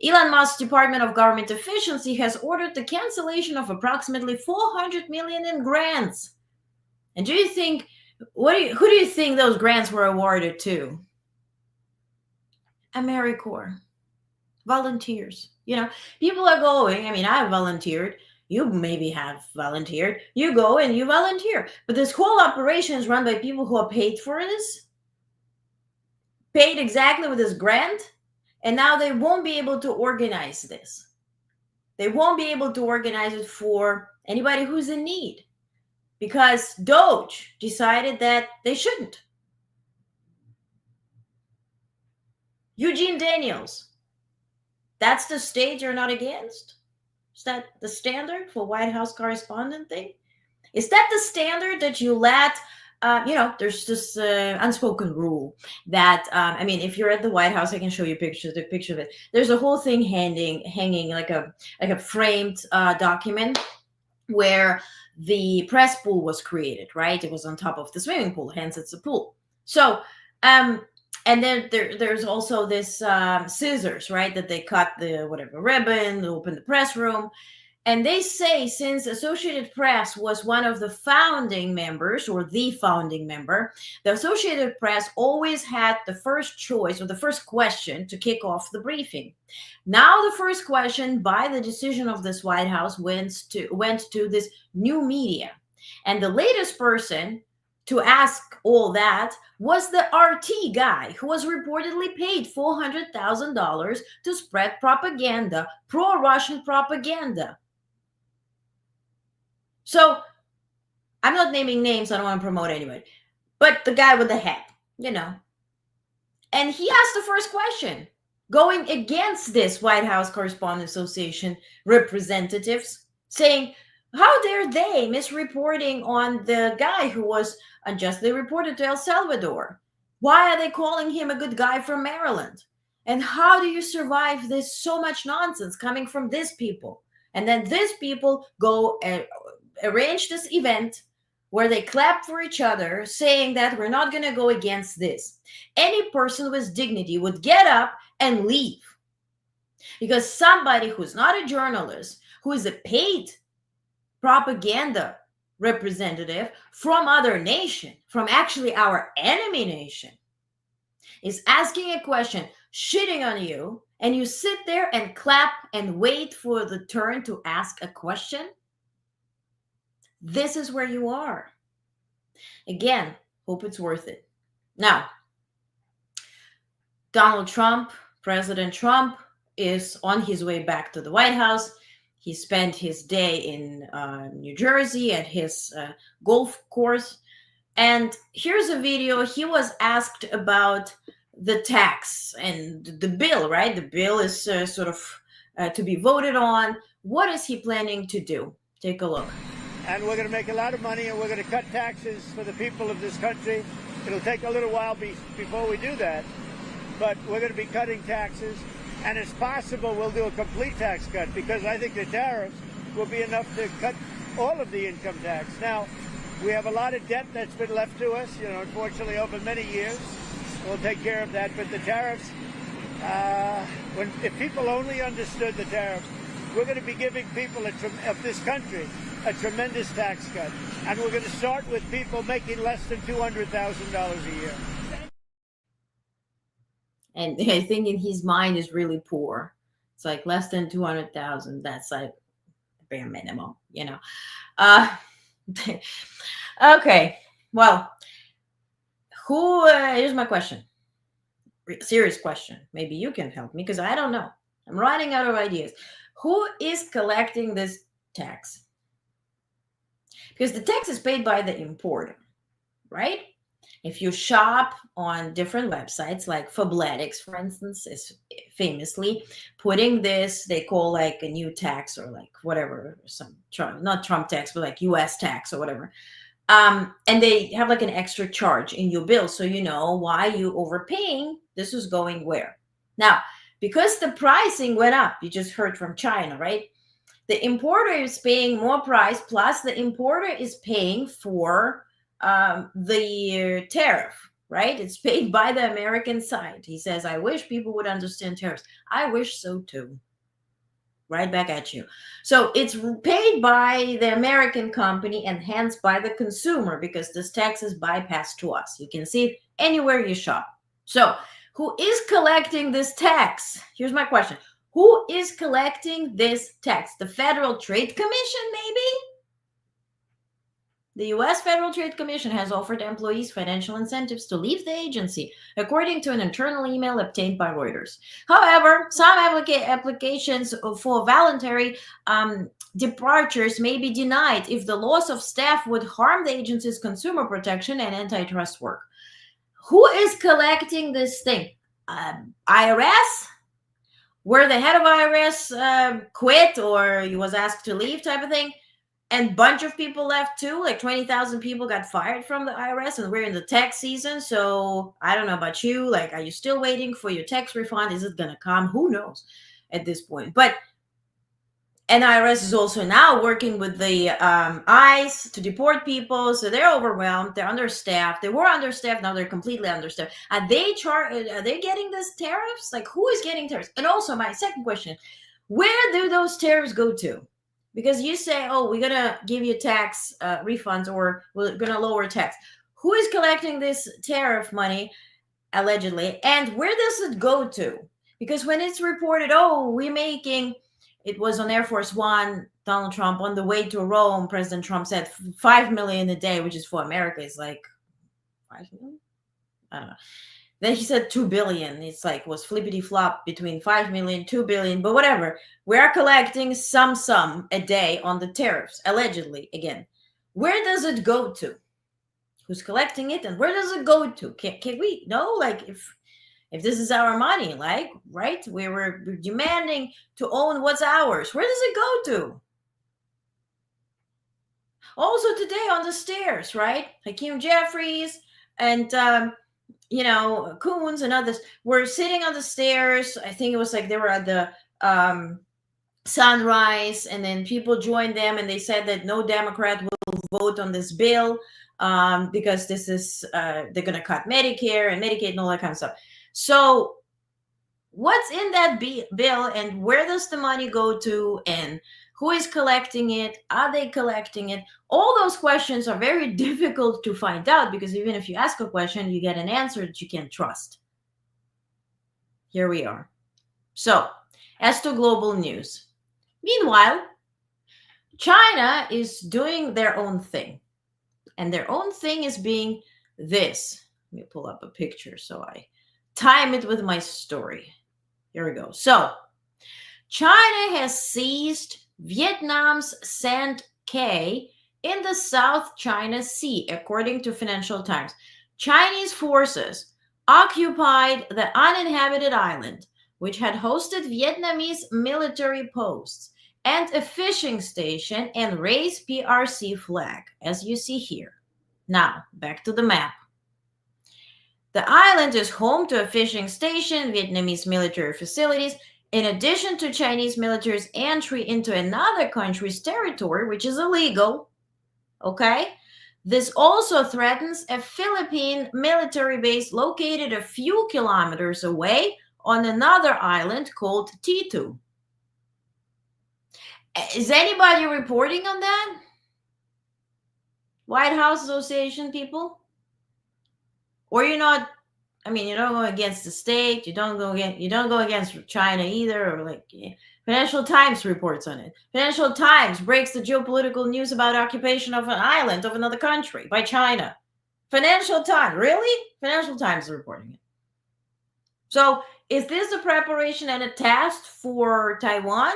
Speaker 1: Elon Musk's Department of Government Efficiency has ordered the cancellation of approximately $400 million in grants. And who do you think those grants were awarded to? AmeriCorps. Volunteers. People are going. I've volunteered. You maybe have volunteered. You go and you volunteer. But this whole operation is run by people who are paid for this. Paid exactly with this grant. And now they won't be able to organize this. They won't be able to organize it for anybody who's in need. Because Doge decided that they shouldn't. Eugene Daniels. That's the state you're not against? Is that the standard for White House correspondent thing? Is that the standard that you let, there's this unspoken rule that, if you're at the White House, I can show you the picture of it. There's a whole thing hanging like a framed document where the press pool was created, right? It was on top of the swimming pool, hence it's a pool. So And then there's also this scissors, right? That they cut the whatever ribbon, open the press room. And they say since Associated Press was one of the founding members, or the founding member, the Associated Press always had the first choice or the first question to kick off the briefing. Now the first question, by the decision of this White House, went to this new media. And the latest person to ask all that was the RT guy, who was reportedly paid $400,000 to spread propaganda, pro-Russian propaganda. So I'm not naming names. I don't want to promote anybody. But the guy with the hat, you know. And he asked the first question, going against this White House Correspondents Association representatives, saying, how dare they misreporting on the guy who was unjustly reported to El Salvador? Why are they calling him a good guy from Maryland? And how do you survive this so much nonsense coming from these people? And then these people go arrange this event where they clap for each other, saying that we're not going to go against this. Any person with dignity would get up and leave, because somebody who's not a journalist, who is a paid propaganda representative from other nation, from actually our enemy nation, is asking a question, shitting on you, and you sit there and clap and wait for the turn to ask a question. This is where you are. Again, hope it's worth it. Now, Donald Trump, President Trump, is on his way back to the White House. He spent his day in New Jersey at his golf course. And here's a video. He was asked about the tax and the bill, right? The bill is sort of to be voted on. What is he planning to do? Take a look.
Speaker 5: And we're going to make a lot of money, and we're going to cut taxes for the people of this country. It'll take a little while before we do that, but we're going to be cutting taxes. And it's possible we'll do a complete tax cut, because I think the tariffs will be enough to cut all of the income tax. Now, we have a lot of debt that's been left to us, unfortunately, over many years. We'll take care of that. But the tariffs, if people only understood the tariffs, we're going to be giving people of this country a tremendous tax cut. And we're going to start with people making less than $200,000 a year.
Speaker 1: And I think in his mind is really poor. It's like less than 200,000. That's like bare minimum, Okay. Well, here's my question. Serious question. Maybe you can help me, because I don't know. I'm running out of ideas. Who is collecting this tax? Because the tax is paid by the importer, right? If you shop on different websites, like Fabletics, for instance, is famously putting this, they call like a new tax, or like whatever, not Trump tax, but like US tax or whatever. And they have like an extra charge in your bill, so you know why you overpaying. This is going where? Now, because the pricing went up, you just heard from China, right? The importer is paying more price, plus the importer is paying for the tariff, right? It's paid by the American side. He says, I wish people would understand tariffs. I wish so too. Right back at you. So it's paid by the American company and hence by the consumer, because this tax is bypassed to us. You can see it anywhere you shop. So who is collecting this tax? Here's my question. Who is collecting this tax? The Federal Trade Commission, maybe? The U.S. Federal Trade Commission has offered employees financial incentives to leave the agency, according to an internal email obtained by Reuters. However, some applications for voluntary departures may be denied if the loss of staff would harm the agency's consumer protection and antitrust work. Who is collecting this thing? IRS? Where the head of IRS quit or he was asked to leave type of thing? And a bunch of people left too, like 20,000 people got fired from the IRS, and we're in the tax season. So I don't know about you. Like, are you still waiting for your tax refund? Is it going to come? Who knows at this point? But And IRS is also now working with the ICE to deport people. So they're overwhelmed. They're understaffed. They were understaffed. Now they're completely understaffed. Are they getting these tariffs? Like, who is getting tariffs? And also, my second question, where do those tariffs go to? Because you say, oh, we're going to give you tax refunds, or we're going to lower tax. Who is collecting this tariff money, allegedly? And where does it go to? Because when it's reported, oh, we're making... It was on Air Force One, Donald Trump, on the way to Rome, President Trump said 5 million a day, which is for America, is like 5 million? I don't know. Then he said 2 billion. It's like, was flippity flop between 5 million, 2 billion, but whatever. We are collecting some sum a day on the tariffs, allegedly, again. Where does it go to? Who's collecting it, and where does it go to? Can we know, like, if this is our money, like, right? We're demanding to own what's ours. Where does it go to? Also today on the stairs, right? Hakeem Jeffries and, Coons and others were sitting on the stairs. I think it was like they were at the Sunrise, and then people joined them, and they said that no Democrat will vote on this bill because this is, they're going to cut Medicare and Medicaid and all that kind of stuff. So what's in that bill, and where does the money go to, and who is collecting it? Are they collecting it? All those questions are very difficult to find out, because even if you ask a question, you get an answer that you can't trust. Here we are. So, as to global news. Meanwhile, China is doing their own thing. And their own thing is being this. Let me pull up a picture so I time it with my story. Here we go. So, China has seized Vietnam's Sand Key in the South China Sea, according to Financial Times. Chinese forces occupied the uninhabited island, which had hosted Vietnamese military posts and a fishing station, and raised PRC flag, as you see here. Now, back to the map. The island is home to a fishing station, Vietnamese military facilities, in addition to Chinese military's entry into another country's territory, which is illegal. Okay? This also threatens a Philippine military base located a few kilometers away on another island called T2. Is anybody reporting on that? White House Association people? Or you're not, you don't go against the state, you don't go against China either, or like, yeah. Financial Times reports on it. Financial Times breaks the geopolitical news about occupation of an island of another country by China. Financial Times, really? Financial Times is reporting it. So, is this a preparation and a test for Taiwan?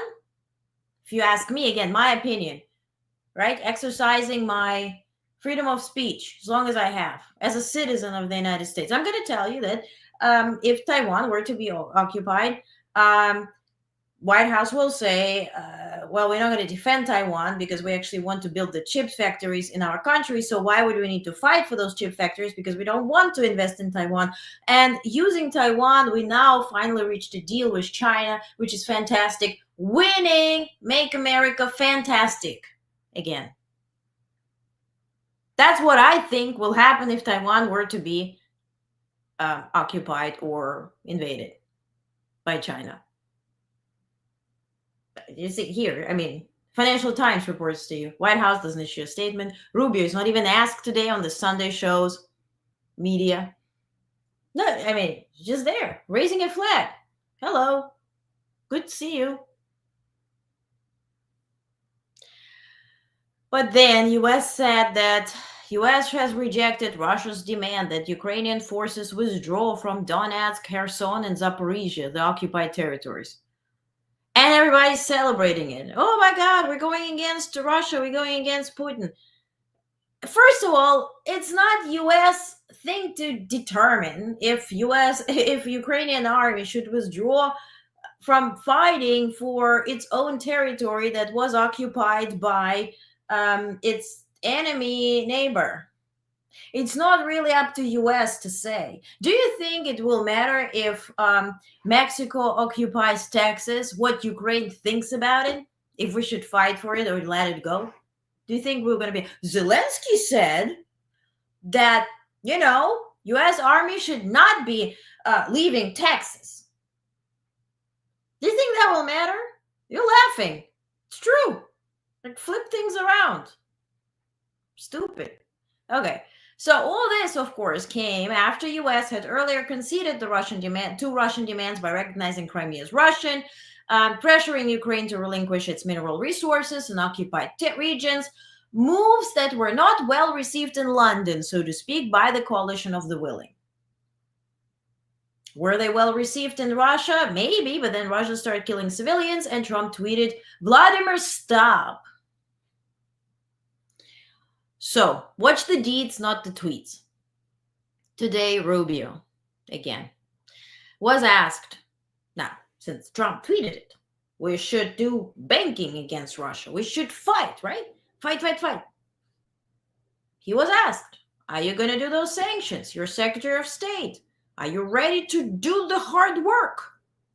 Speaker 1: If you ask me, again, my opinion, right? Exercising my freedom of speech, as long as I have, as a citizen of the United States. I'm going to tell you that if Taiwan were to be occupied, White House will say, well, we're not going to defend Taiwan because we actually want to build the chip factories in our country. So why would we need to fight for those chip factories? Because we don't want to invest in Taiwan. And using Taiwan, we now finally reached a deal with China, which is fantastic. Winning, make America fantastic again. That's what I think will happen if Taiwan were to be occupied or invaded by China. You see here, Financial Times reports to you. White House doesn't issue a statement. Rubio is not even asked today on the Sunday shows, media. No, just there, raising a flag. Hello, good to see you. But then U.S. said that U.S. has rejected Russia's demand that Ukrainian forces withdraw from Donetsk, Kherson, and Zaporizhia, the occupied territories. And everybody's celebrating it. Oh my God, we're going against Russia. We're going against Putin. First of all, it's not U.S. thing to determine if Ukrainian army should withdraw from fighting for its own territory that was occupied by its enemy neighbor. It's not really up to U.S. to say. Do you think it will matter if Mexico occupies Texas, what Ukraine thinks about it? if we should fight for it or let it go? Do you think we're going to be? Zelensky said that, U.S. Army should not be leaving Texas. Do you think that will matter? You're laughing. It's true. Like, flip things around. Stupid. Okay. So all this, of course, came after U.S. had earlier conceded the Russian demands by recognizing Crimea as Russian, pressuring Ukraine to relinquish its mineral resources in occupied regions, moves that were not well received in London, so to speak, by the coalition of the willing. Were they well received in Russia? Maybe, but then Russia started killing civilians, and Trump tweeted, "Vladimir, stop." So, watch the deeds, not the tweets. Today, Rubio, again, was asked, now, since Trump tweeted it, we should do banking against Russia. We should fight, right? Fight. He was asked, are you going to do those sanctions? You're Secretary of State. Are you ready to do the hard work?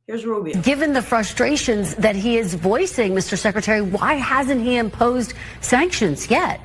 Speaker 1: Here's Rubio.
Speaker 6: Given the frustrations that he is voicing, Mr. Secretary, why hasn't he imposed sanctions yet?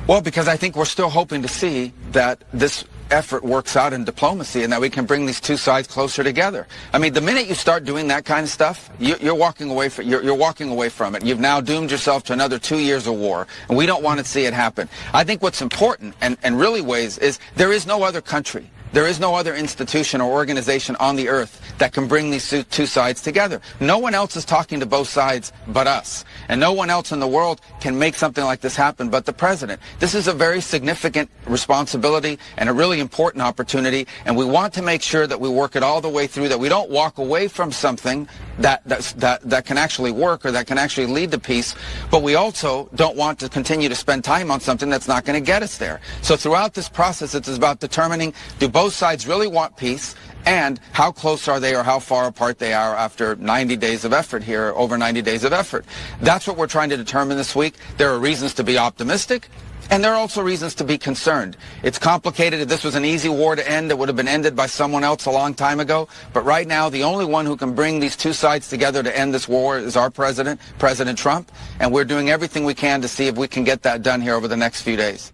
Speaker 7: Well, because I think we're still hoping to see that this effort works out in diplomacy and that we can bring these two sides closer together. I mean, the minute you start doing that kind of stuff, you're walking away from it. You've now doomed yourself to another 2 years of war, and we don't want to see it happen. I think what's important and really weighs is there is no other country. There is no other institution or organization on the earth that can bring these two sides together. No one else is talking to both sides but us. And no one else in the world can make something like this happen but the president. This is a very significant responsibility and a really important opportunity. And we want to make sure that we work it all the way through, that we don't walk away from something that can actually work or that can actually lead to peace. But we also don't want to continue to spend time on something that's not going to get us there. So throughout this process, it's about determining, do both sides really want peace, and how close are they or how far apart they are after 90 days of effort here, over 90 days of effort. That's what we're trying to determine this week. There are reasons to be optimistic, and there are also reasons to be concerned. It's complicated. If this was an easy war to end, it would have been ended by someone else a long time ago. But right now, the only one who can bring these two sides together to end this war is our president, President Trump, and we're doing everything we can to see if we can get that done here over the next few days.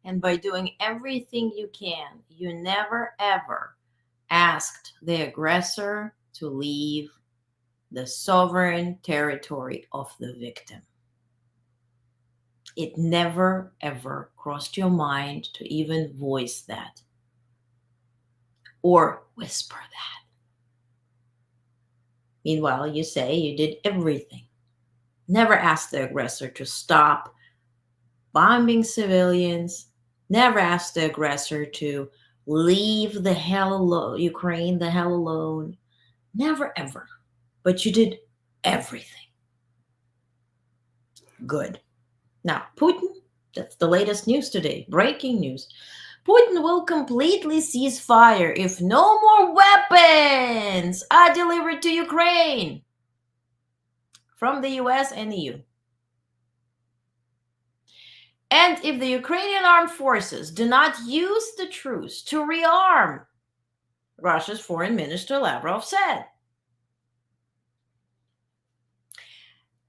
Speaker 1: And by doing everything you can, you never, ever asked the aggressor to leave the sovereign territory of the victim. It never, ever crossed your mind to even voice that or whisper that. Meanwhile, you say you did everything. Never asked the aggressor to stop bombing civilians. Never asked the aggressor to leave the hell alone, Ukraine the hell alone. Never, ever. But you did everything. Good. Now, Putin, that's the latest news today. Breaking news. Putin will completely cease fire if no more weapons are delivered to Ukraine from the US and EU. And if the Ukrainian armed forces do not use the truce to rearm, Russia's Foreign Minister Lavrov said.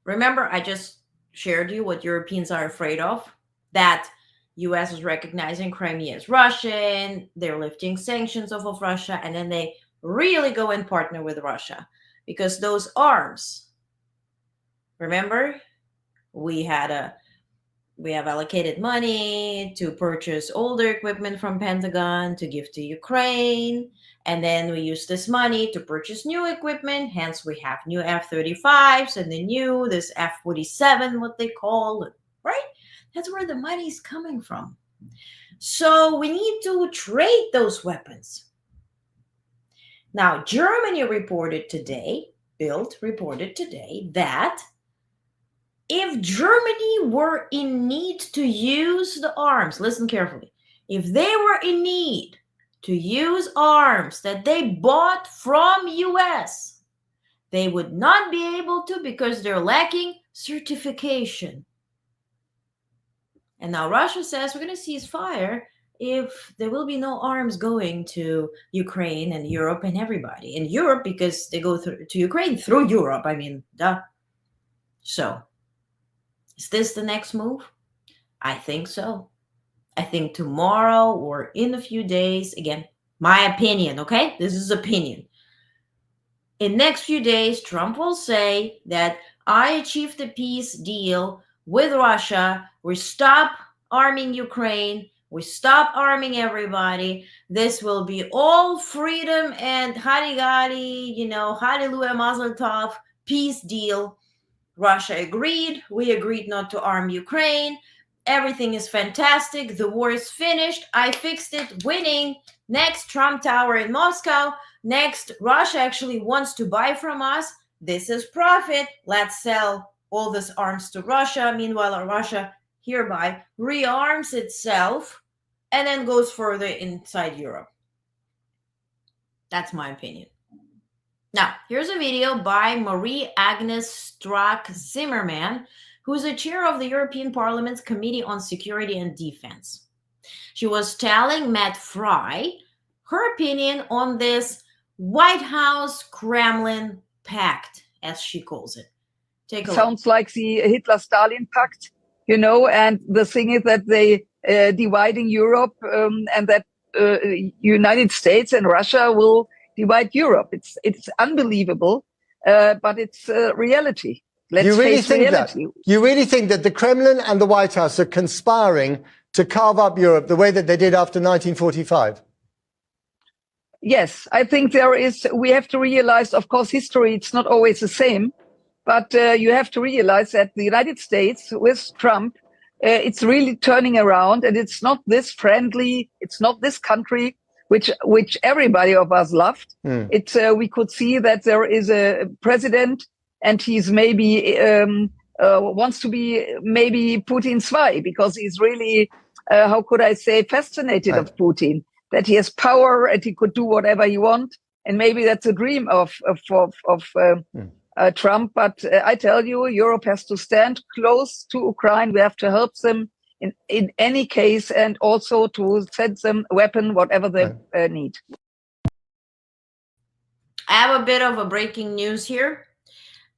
Speaker 1: Remember, I just shared you what Europeans are afraid of, that US is recognizing Crimea as Russian, they're lifting sanctions off of Russia, and then they really go and partner with Russia. Because those arms, remember, we have allocated money to purchase older equipment from Pentagon to give to Ukraine. And then we use this money to purchase new equipment. Hence, we have new F-35s and this F-47, what they call it, right? That's where the money is coming from. So we need to trade those weapons. Now, Germany reported today that if Germany were in need to use the arms, listen carefully, if they were in need to use arms that they bought from US, they would not be able to because they're lacking certification. And now Russia says we're going to cease fire if there will be no arms going to Ukraine and Europe and everybody. In Europe, because they go to Ukraine through Europe. I mean, duh. So, is this the next move? I think so. I think tomorrow or in a few days, again, my opinion, okay? This is opinion. In next few days, Trump will say that I achieved a peace deal with Russia. We stop arming Ukraine. We stop arming everybody. This will be all freedom and hadi-gadi, hallelujah, mazel tov, peace deal. Russia agreed. We agreed not to arm Ukraine. Everything is fantastic. The war is finished. I fixed it. Winning. Next, Trump Tower in Moscow. Next, Russia actually wants to buy from us. This is profit. Let's sell all these arms to Russia. Meanwhile, Russia hereby rearms itself and then goes further inside Europe. That's my opinion. Now, here's a video by Marie-Agnes Strack-Zimmermann, who's the chair of the European Parliament's Committee on Security and Defense. She was telling Matt Fry her opinion on this White House-Kremlin pact, as she calls it. Take a look.
Speaker 8: Sounds like the Hitler-Stalin pact, and the thing is that they dividing Europe and that United States and Russia will divide Europe. It's unbelievable, but it's reality.
Speaker 9: You really think that the Kremlin and the White House are conspiring to carve up Europe the way that they did after 1945?
Speaker 8: Yes, I think we have to realize, of course, history, it's not always the same, but you have to realize that the United States with Trump, it's really turning around, and it's not this friendly, it's not this country which everybody of us loved. We could see that there is a president, and he's maybe wants to be maybe Putin 2, because he's really, how could I say, fascinated of Putin, that he has power and he could do whatever he wants. And maybe that's a dream of Trump. But I tell you, Europe has to stand close to Ukraine. We have to help them in any case, and also to send them a weapon, whatever they need.
Speaker 1: I have a bit of a breaking news here.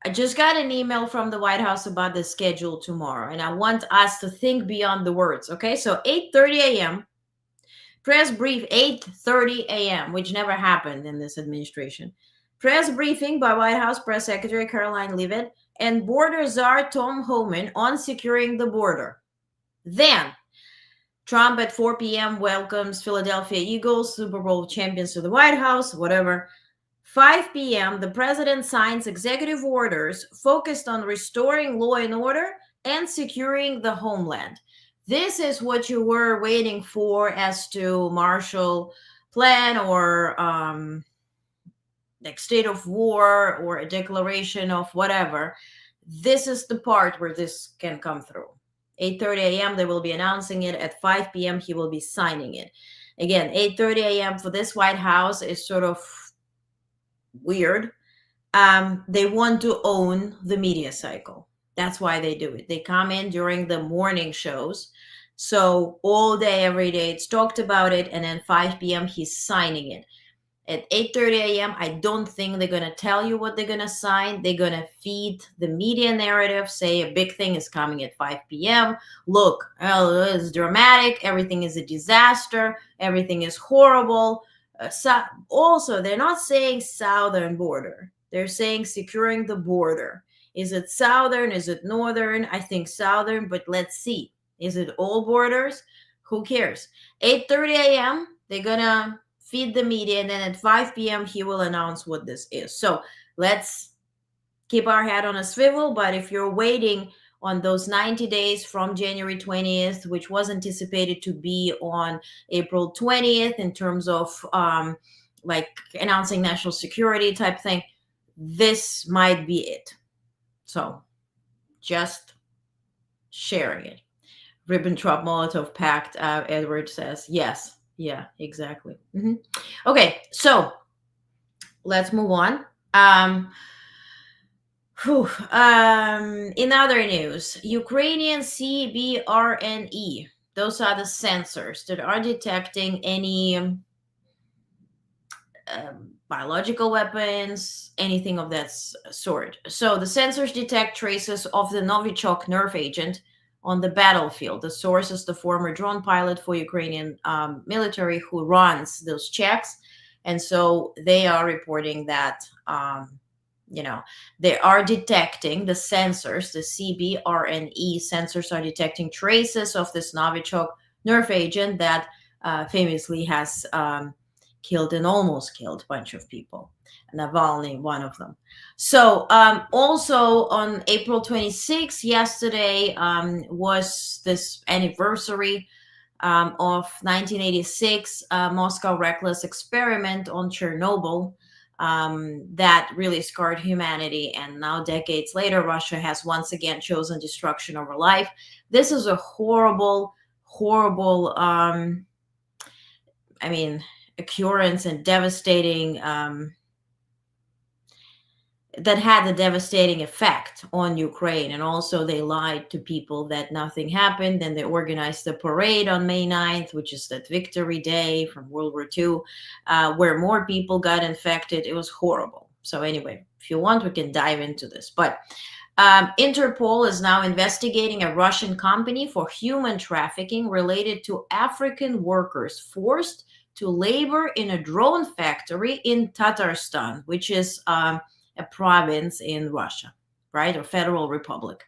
Speaker 1: I just got an email from the White House about the schedule tomorrow, and I want us to think beyond the words, okay? So 8:30 a.m., press brief, 8:30 a.m., which never happened in this administration. Press briefing by White House Press Secretary Caroline Leavitt and border czar Tom Homan on securing the border. Then, Trump at 4 p.m. welcomes Philadelphia Eagles, Super Bowl champions, to the White House, whatever. 5 p.m., the president signs executive orders focused on restoring law and order and securing the homeland. This is what you were waiting for as to Marshall Plan or like state of war or a declaration of whatever. This is the part where this can come through. 8:30 a.m., they will be announcing it. At 5 p.m., he will be signing it. Again, 8:30 a.m. for this White House is sort of weird. They want to own the media cycle. That's why they do it. They come in during the morning shows. So all day, every day, it's talked about it. And then 5 p.m., he's signing it. At 8:30 a.m., I don't think they're going to tell you what they're going to sign. They're going to feed the media narrative, say a big thing is coming at 5 p.m. Look, it's dramatic. Everything is a disaster. Everything is horrible. Also, they're not saying southern border. They're saying securing the border. Is it southern? Is it northern? I think southern, but let's see. Is it all borders? Who cares? 8:30 a.m., they're going to feed the media, and then at 5 p.m., he will announce what this is. So let's keep our head on a swivel. But if you're waiting on those 90 days from January 20th, which was anticipated to be on April 20th in terms of like announcing national security type thing, this might be it. So just sharing it. Ribbentrop-Molotov Pact, Edward says, yes. Yeah, exactly. Okay, so let's move on. In other news, Ukrainian CBRNE those are the sensors that are detecting any biological weapons, anything of that sort. So the sensors detect traces of the Novichok nerve agent on the battlefield. The source is the former drone pilot for Ukrainian military who runs those checks. And so they are reporting that, they are detecting the sensors, the CBRNE sensors are detecting traces of this Novichok nerve agent that famously has killed and almost killed a bunch of people. Navalny, one of them. So also on April 26th, yesterday, was this anniversary of 1986 Moscow reckless experiment on Chernobyl that really scarred humanity. And now, decades later, Russia has once again chosen destruction over life. This is a horrible, horrible, occurrence and devastating that had a devastating effect on Ukraine. And also they lied to people that nothing happened. And they organized the parade on May 9th, which is that victory day from World War II, where more people got infected. It was horrible. So anyway, if you want, we can dive into this. But Interpol is now investigating a Russian company for human trafficking related to African workers forced to labor in a drone factory in Tatarstan, which is a province in Russia, right? Or Federal Republic.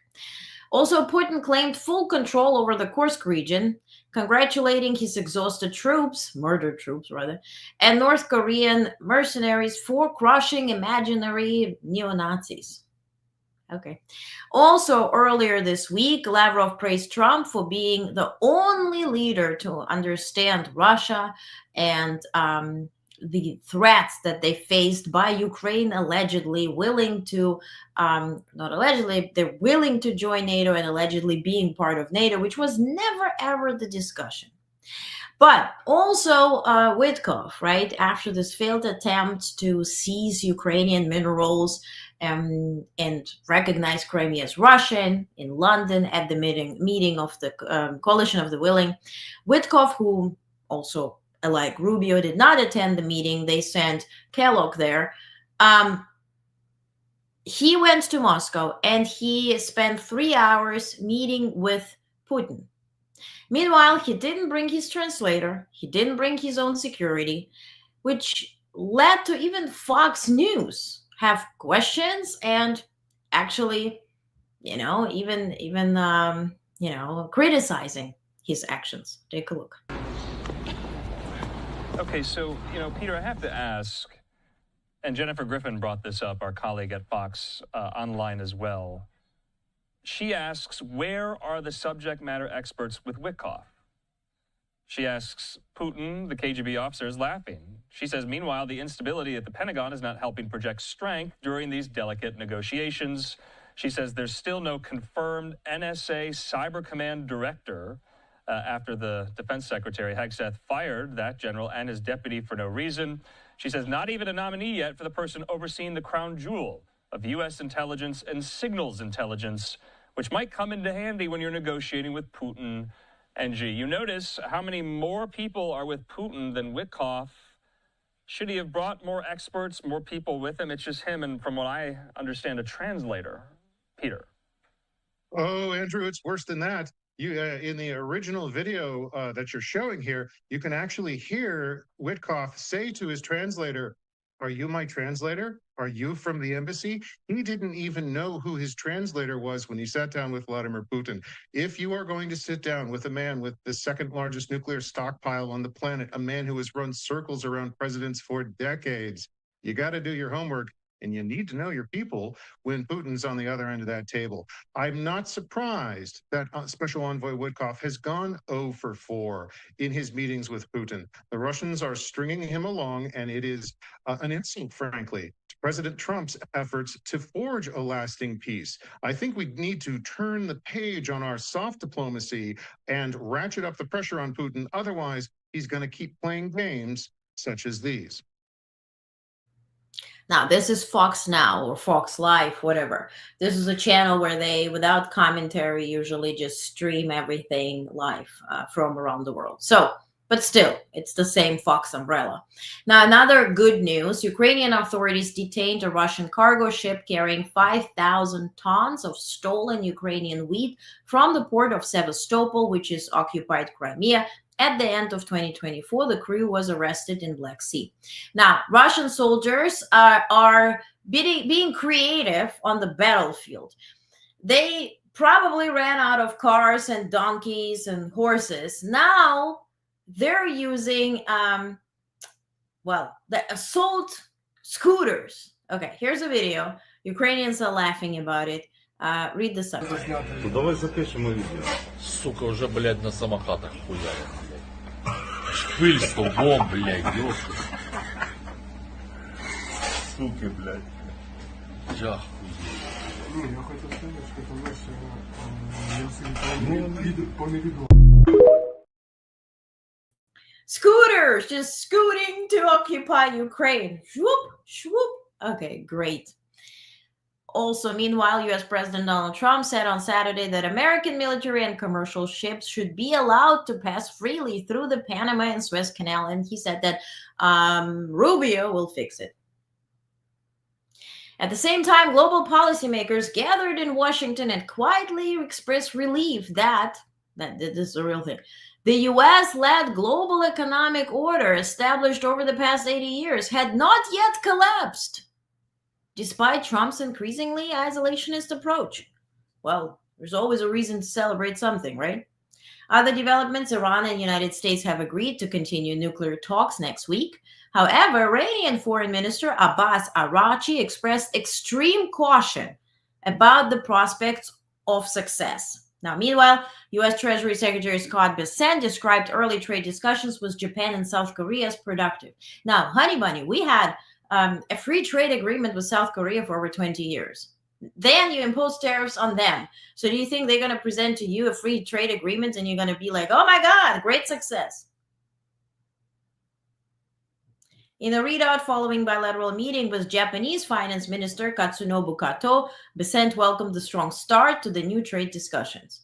Speaker 1: Also, Putin claimed full control over the Kursk region, congratulating his exhausted troops, murdered troops rather, and North Korean mercenaries for crushing imaginary neo-Nazis. Okay. Also, earlier this week, Lavrov praised Trump for being the only leader to understand Russia and the threats that they faced by Ukraine, allegedly willing to, not allegedly, they're willing to join NATO and allegedly being part of NATO, which was never, ever the discussion. But also Witkoff, right, after this failed attempt to seize Ukrainian minerals and recognize Crimea as Russian in London at the meeting of the Coalition of the Willing, Witkoff, who also, like Rubio, did not attend the meeting, they sent Kellogg there. He went to Moscow and he spent 3 hours meeting with Putin. Meanwhile, he didn't bring his translator. He didn't bring his own security, which led to even Fox News have questions and actually, even criticizing his actions. Take a look.
Speaker 10: Okay, so, Peter, I have to ask, and Jennifer Griffin brought this up, our colleague at Fox online as well. She asks, where are the subject matter experts with Witkoff? She asks Putin, the KGB officer, is laughing. She says, meanwhile, the instability at the Pentagon is not helping project strength during these delicate negotiations. She says there's still no confirmed NSA Cyber Command director after the defense secretary, Hegseth, fired that general and his deputy for no reason. She says not even a nominee yet for the person overseeing the crown jewel of U.S. intelligence and signals intelligence, which might come into handy when you're negotiating with Putin and Xi. You notice how many more people are with Putin than Witkoff. Should he have brought more experts, more people with him? It's just him and, from what I understand, a translator. Peter.
Speaker 11: Oh, Andrew, it's worse than that. You in the original video that you're showing here, you can actually hear Witkoff say to his translator, "Are you my translator? Are you from the embassy?" He didn't even know who his translator was when he sat down with Vladimir Putin. If you are going to sit down with a man with the second largest nuclear stockpile on the planet, a man who has run circles around presidents for decades, you got to do your homework. And you need to know your people when Putin's on the other end of that table. I'm not surprised that Special Envoy Witkoff has gone 0 for 4 in his meetings with Putin. The Russians are stringing him along, and it is an insult, frankly, to President Trump's efforts to forge a lasting peace. I think we need to turn the page on our soft diplomacy and ratchet up the pressure on Putin. Otherwise, he's going to keep playing games such as these.
Speaker 1: Now, this is Fox Now or Fox Live, whatever. This is a channel where they, without commentary, usually just stream everything live from around the world. So, but still, it's the same Fox umbrella. Now, another good news, Ukrainian authorities detained a Russian cargo ship carrying 5,000 tons of stolen Ukrainian wheat from the port of Sevastopol, which is occupied Crimea. At the end of 2024, the crew was arrested in Black Sea. Now, Russian soldiers are being creative on the battlefield. They probably ran out of cars and donkeys and horses. Now they're using, the assault scooters. Okay, here's a video. Ukrainians are laughing about it. Read the subtitle.
Speaker 12: Давай запишемо відео. Сука, уже, блядь, на самокатах хуярят. Шпиль столбом, блядь, ёшка. Суки, блядь. Я хуй.
Speaker 11: Я хочу сказать, что это
Speaker 1: Scooters just scooting to occupy Ukraine. Shwoop, shwoop. Okay, great. Also, meanwhile, U.S. President Donald Trump said on Saturday that American military and commercial ships should be allowed to pass freely through the Panama and Suez Canal, and he said that Rubio will fix it. At the same time, global policymakers gathered in Washington and quietly expressed relief that this is the real thing. The U.S.-led global economic order established over the past 80 years had not yet collapsed, despite Trump's increasingly isolationist approach. Well, there's always a reason to celebrate something, right? Other developments, Iran and the United States have agreed to continue nuclear talks next week. However, Iranian Foreign Minister Abbas Araghchi expressed extreme caution about the prospects of success. Now, meanwhile, U.S. Treasury Secretary Scott Bessent described early trade discussions with Japan and South Korea as productive. Now, Honey Bunny, we had a free trade agreement with South Korea for over 20 years. Then you impose tariffs on them. So do you think they're going to present to you a free trade agreement and you're going to be like, oh my God, great success? In a readout following bilateral meeting with Japanese Finance Minister Katsunobu Kato, Bessent welcomed the strong start to the new trade discussions.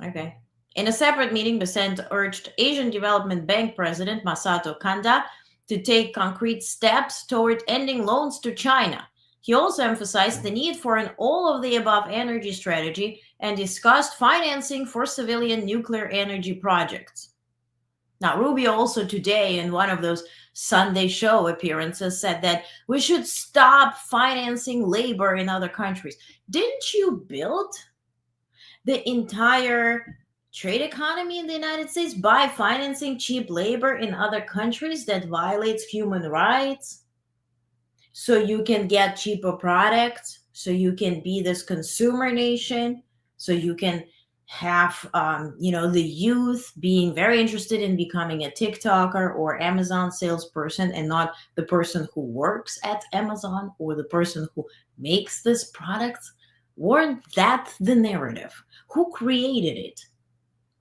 Speaker 1: Okay. In a separate meeting, Bessent urged Asian Development Bank President Masato Kanda to take concrete steps toward ending loans to China. He also emphasized the need for an all-of-the-above energy strategy and discussed financing for civilian nuclear energy projects. Now, Rubio also today in one of those Sunday show appearances said that we should stop financing labor in other countries. Didn't you build the entire trade economy in the United States by financing cheap labor in other countries that violates human rights? So you can get cheaper products, so you can be this consumer nation, so you can have, the youth being very interested in becoming a TikToker or Amazon salesperson and not the person who works at Amazon or the person who makes this product. Weren't that the narrative? Who created it?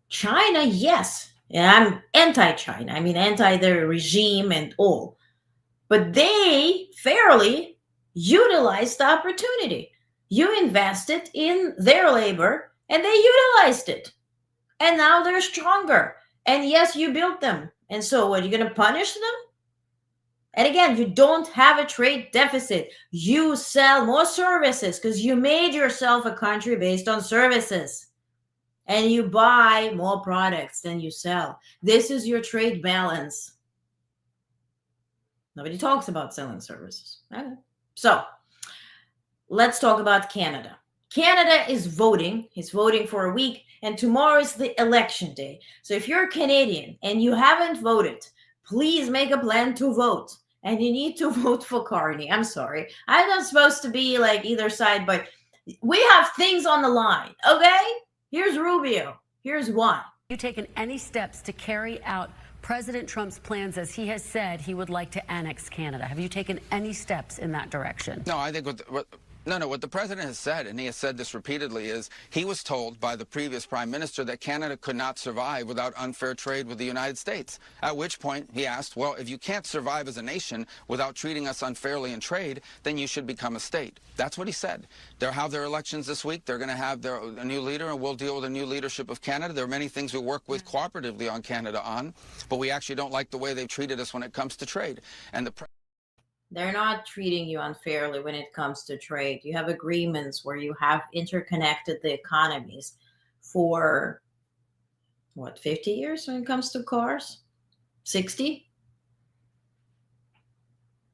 Speaker 1: China, yes. And I'm anti-China. I mean, anti their regime and all. But they fairly utilized the opportunity. You invested in their labor and they utilized it. And now they're stronger. And yes, you built them. And so what, you're going to punish them? And again, you don't have a trade deficit. You sell more services because you made yourself a country based on services. And you buy more products than you sell. This is your trade balance. Nobody talks about selling services. Okay. So let's talk about Canada. Canada is voting. It's voting for a week, and tomorrow is the election day. So if you're a Canadian and you haven't voted, please make a plan to vote. And you need to vote for Carney. I'm sorry. I'm not supposed to be like either side, but we have things on the line, okay? Here's Rubio. Here's why.
Speaker 6: You taken any steps to carry out President Trump's plans, as he has said he would like to annex Canada? Have you taken any steps in that direction?
Speaker 7: No, I think No, what the president has said, and he has said this repeatedly, is he was told by the previous prime minister that Canada could not survive without unfair trade with the United States. At which point he asked, well, if you can't survive as a nation without treating us unfairly in trade, then you should become a state. That's what he said. They'll have their elections this week. They're going to have a new leader, and we'll deal with the new leadership of Canada. There are many things we work with cooperatively on Canada on, but we actually don't like the way they've treated us when it comes to trade. And
Speaker 1: they're not treating you unfairly when it comes to trade. You have agreements where you have interconnected the economies for, 50 years when it comes to cars? 60?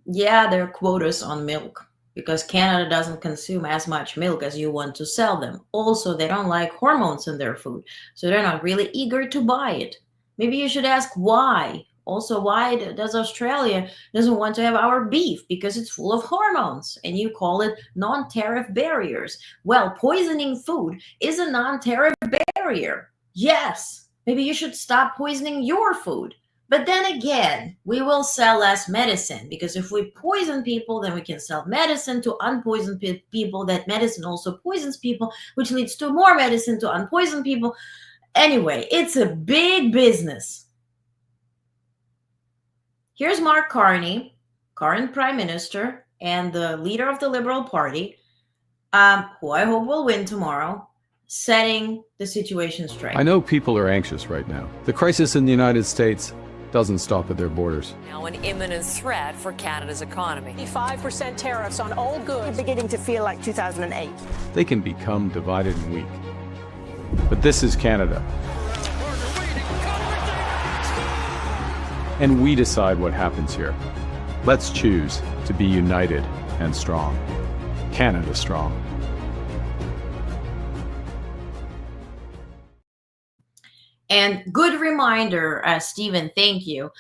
Speaker 1: Yeah, there are quotas on milk because Canada doesn't consume as much milk as you want to sell them. Also, they don't like hormones in their food, so they're not really eager to buy it. Maybe you should ask why. Also, why does Australia doesn't want to have our beef? Because it's full of hormones, and you call it non-tariff barriers. Well, poisoning food is a non-tariff barrier. Yes, maybe you should stop poisoning your food. But then again, we will sell less medicine, because if we poison people, then we can sell medicine to unpoison people. That medicine also poisons people, which leads to more medicine to unpoison people. Anyway, it's a big business. Here's Mark Carney, current prime minister and the leader of the Liberal Party, who I hope will win tomorrow, setting the situation straight.
Speaker 13: I know people are anxious right now. The crisis in the United States doesn't stop at their borders.
Speaker 14: Now an imminent threat for Canada's economy.
Speaker 15: 5% tariffs on all goods. Beginning to feel like 2008.
Speaker 13: They can become divided and weak. But this is Canada. And we decide what happens here. Let's choose to be united and strong. Canada strong.
Speaker 1: And good reminder, Stephen, thank you.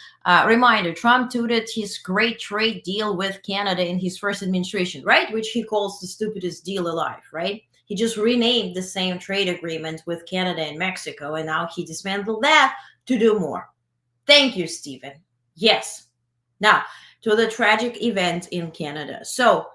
Speaker 1: Reminder, Trump touted his great trade deal with Canada in his first administration, right? Which he calls the stupidest deal alive, right? He just renamed the same trade agreement with Canada and Mexico, and now he dismantled that to do more. Thank you, Stephen. Yes. Now, to the tragic event in Canada. So,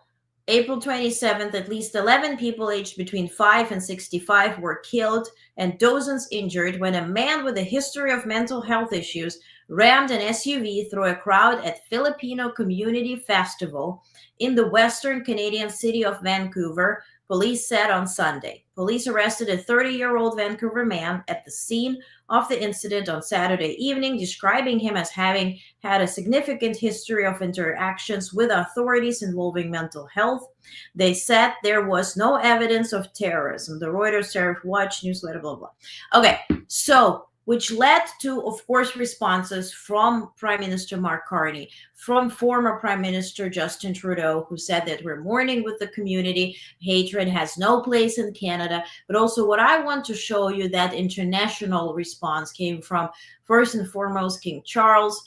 Speaker 1: April 27th, at least 11 people aged between 5 and 65 were killed and dozens injured when a man with a history of mental health issues rammed an SUV through a crowd at Filipino Community Festival in the western Canadian city of Vancouver, police said on Sunday. Police arrested a 30-year-old Vancouver man at the scene of the incident on Saturday evening, describing him as having had a significant history of interactions with authorities involving mental health. They said there was no evidence of terrorism. The Reuters Tariff Watch newsletter, blah, blah. Okay, so which led to, of course, responses from Prime Minister Mark Carney, from former Prime Minister Justin Trudeau, who said that we're mourning with the community. Hatred has no place in Canada. But also what I want to show you, that international response came from, first and foremost, King Charles,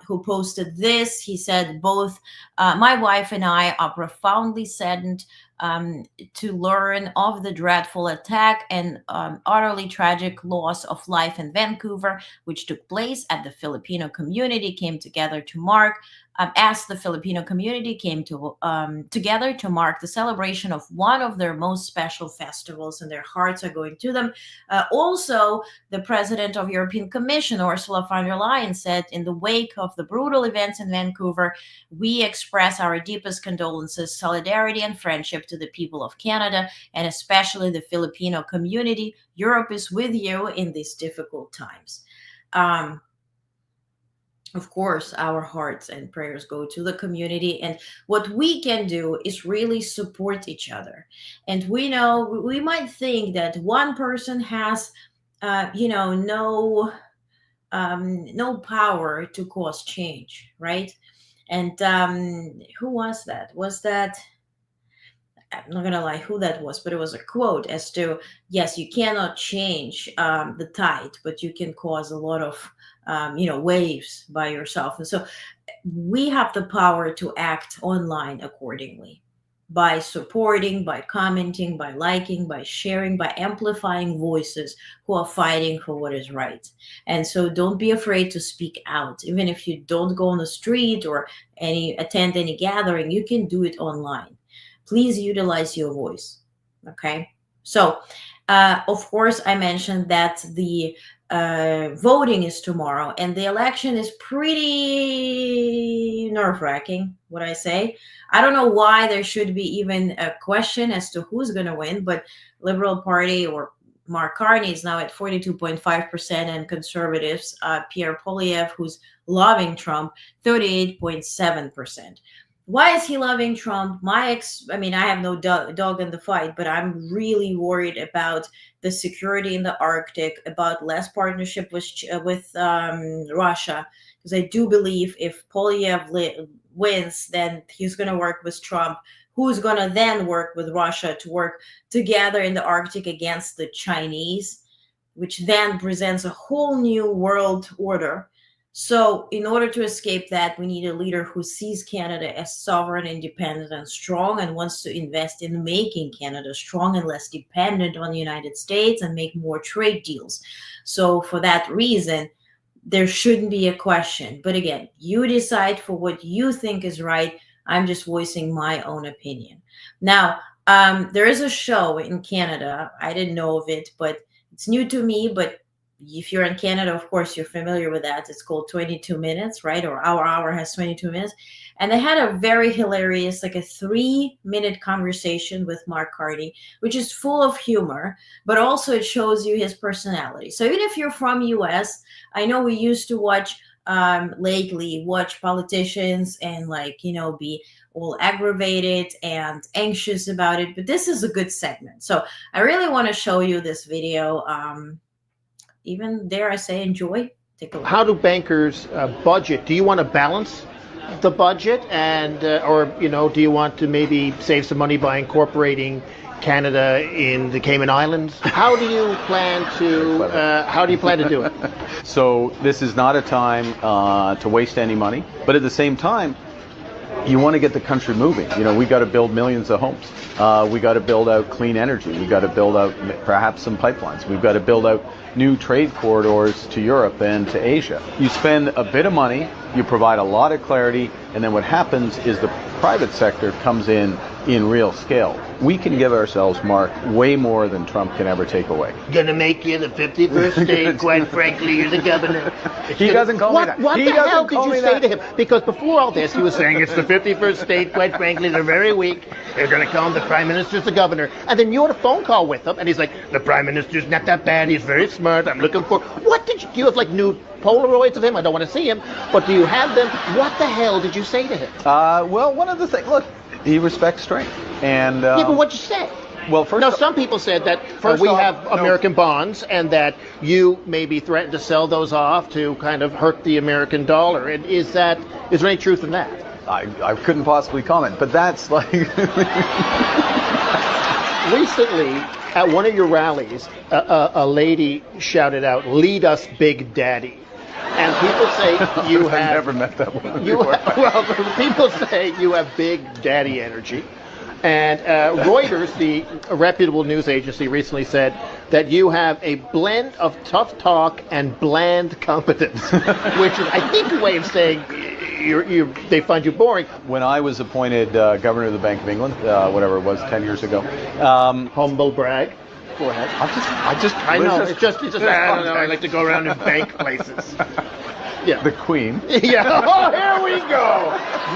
Speaker 1: who posted this. He said, both my wife and I are profoundly saddened to learn of the dreadful attack and utterly tragic loss of life in Vancouver, which took place at the Filipino community came together to mark, as the Filipino community came together to mark the celebration of one of their most special festivals, and their hearts are going to them. Also, the president of European Commission, Ursula von der Leyen, said, in the wake of the brutal events in Vancouver, we express our deepest condolences, solidarity, and friendship to the people of Canada, and especially the Filipino community. Europe is with you in these difficult times. Of course, our hearts and prayers go to the community. And what we can do is really support each other. And we know, we might think that one person has, no power to cause change, right? And who was that? Was that, I'm not going to lie who that was, but it was a quote as to, yes, you cannot change the tide, but you can cause a lot of waves by yourself. And so we have the power to act online accordingly, by supporting, by commenting, by liking, by sharing, by amplifying voices who are fighting for what is right. And so don't be afraid to speak out. Even if you don't go on the street or attend any gathering, you can do it online. please utilize your voice. Okay. So, of course, I mentioned that the voting is tomorrow, and the election is pretty nerve-wracking, would I say. I don't know why there should be even a question as to who's going to win, but Liberal Party or Mark Carney is now at 42.5%, and conservatives, Pierre Poilievre, who's loving Trump, 38.7%. Why is he loving Trump? I have no dog in the fight, but I'm really worried about the security in the Arctic, about less partnership with Russia, because I do believe if Poilievre wins, then he's going to work with Trump, who's going to then work with Russia to work together in the Arctic against the Chinese, which then presents a whole new world order. So in order to escape that, we need a leader who sees Canada as sovereign, independent, and strong, and wants to invest in making Canada strong and less dependent on the United States and make more trade deals. So for that reason, there shouldn't be a question. But again, you decide for what you think is right. I'm just voicing my own opinion. Now, there is a show in Canada. I didn't know of it, but it's new to me. But if you're in Canada, of course, you're familiar with that. It's called 22 Minutes, right? Or Our Hour has 22 minutes. And they had a very hilarious, like a 3-minute conversation with Mark Carney, which is full of humor, but also it shows you his personality. So even if you're from US, I know we used to watch politicians and be all aggravated and anxious about it, but this is a good segment. So I really want to show you this video. Even dare I say, enjoy. Take a look.
Speaker 16: How do bankers budget? Do you want to balance the budget, and or do you want to maybe save some money by incorporating Canada in the Cayman Islands? How do you plan to do it?
Speaker 13: So this is not a time to waste any money, but at the same time, you want to get the country moving. We got to build millions of homes. We got to build out clean energy. We got to build out perhaps some pipelines. We've got to build out new trade corridors to Europe and to Asia. You spend a bit of money, you provide a lot of clarity, and then what happens is the private sector comes in real scale. We can give ourselves, Mark, way more than Trump can ever take away.
Speaker 16: Gonna make you the 51st state, quite frankly, you're the governor.
Speaker 13: He doesn't call me that.
Speaker 16: What the hell did you say to him? Because before all this, he was saying it's the 51st state, quite frankly, they're very weak. They're gonna call him the prime minister's the governor. And then you had a phone call with him, and he's like, the prime minister's not that bad, he's very smart, I'm looking for... Do you have new Polaroids of him? I don't want to see him, but do you have them? What the hell did you say to him?
Speaker 13: Well, one of the things, look, he respects strength. And
Speaker 16: yeah, but what'd you say?
Speaker 13: Well,
Speaker 16: some people said that we have American bonds, and that you maybe threatened to sell those off to kind of hurt the American dollar. And is there any truth in that?
Speaker 13: I couldn't possibly comment, but that's like...
Speaker 16: Recently, at one of your rallies, a lady shouted out, "Lead us, Big Daddy." And people say you have...
Speaker 13: I've never met that woman
Speaker 16: people say you have Big Daddy energy. And Reuters, the reputable news agency, recently said that you have a blend of tough talk and bland competence, which is, I think, a way of saying they find you boring.
Speaker 13: When I was appointed governor of the Bank of England, whatever it was, 10 years ago.
Speaker 16: Humble brag. Go ahead. I know. It's just I don't know. I like to go around and bank places. Yeah.
Speaker 13: The Queen.
Speaker 16: Yeah. Oh, here we go.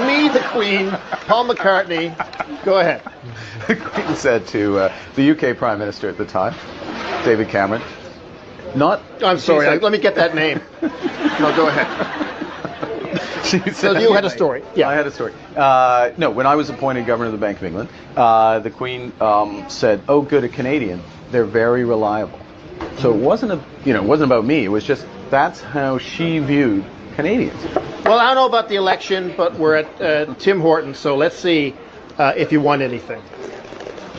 Speaker 16: Me, the Queen, Paul McCartney. Go ahead.
Speaker 13: The Queen said to the UK Prime Minister at the time, David Cameron,
Speaker 16: I'm sorry. Let me get that name. No, go ahead. So you had a story. Yeah,
Speaker 13: I had a story. No, when I was appointed governor of the Bank of England, the Queen said, "Oh, good, a Canadian. They're very reliable." So it wasn't about me. It was just that's how she viewed Canadians.
Speaker 16: Well, I don't know about the election, but we're at Tim Hortons, so let's see if you won anything.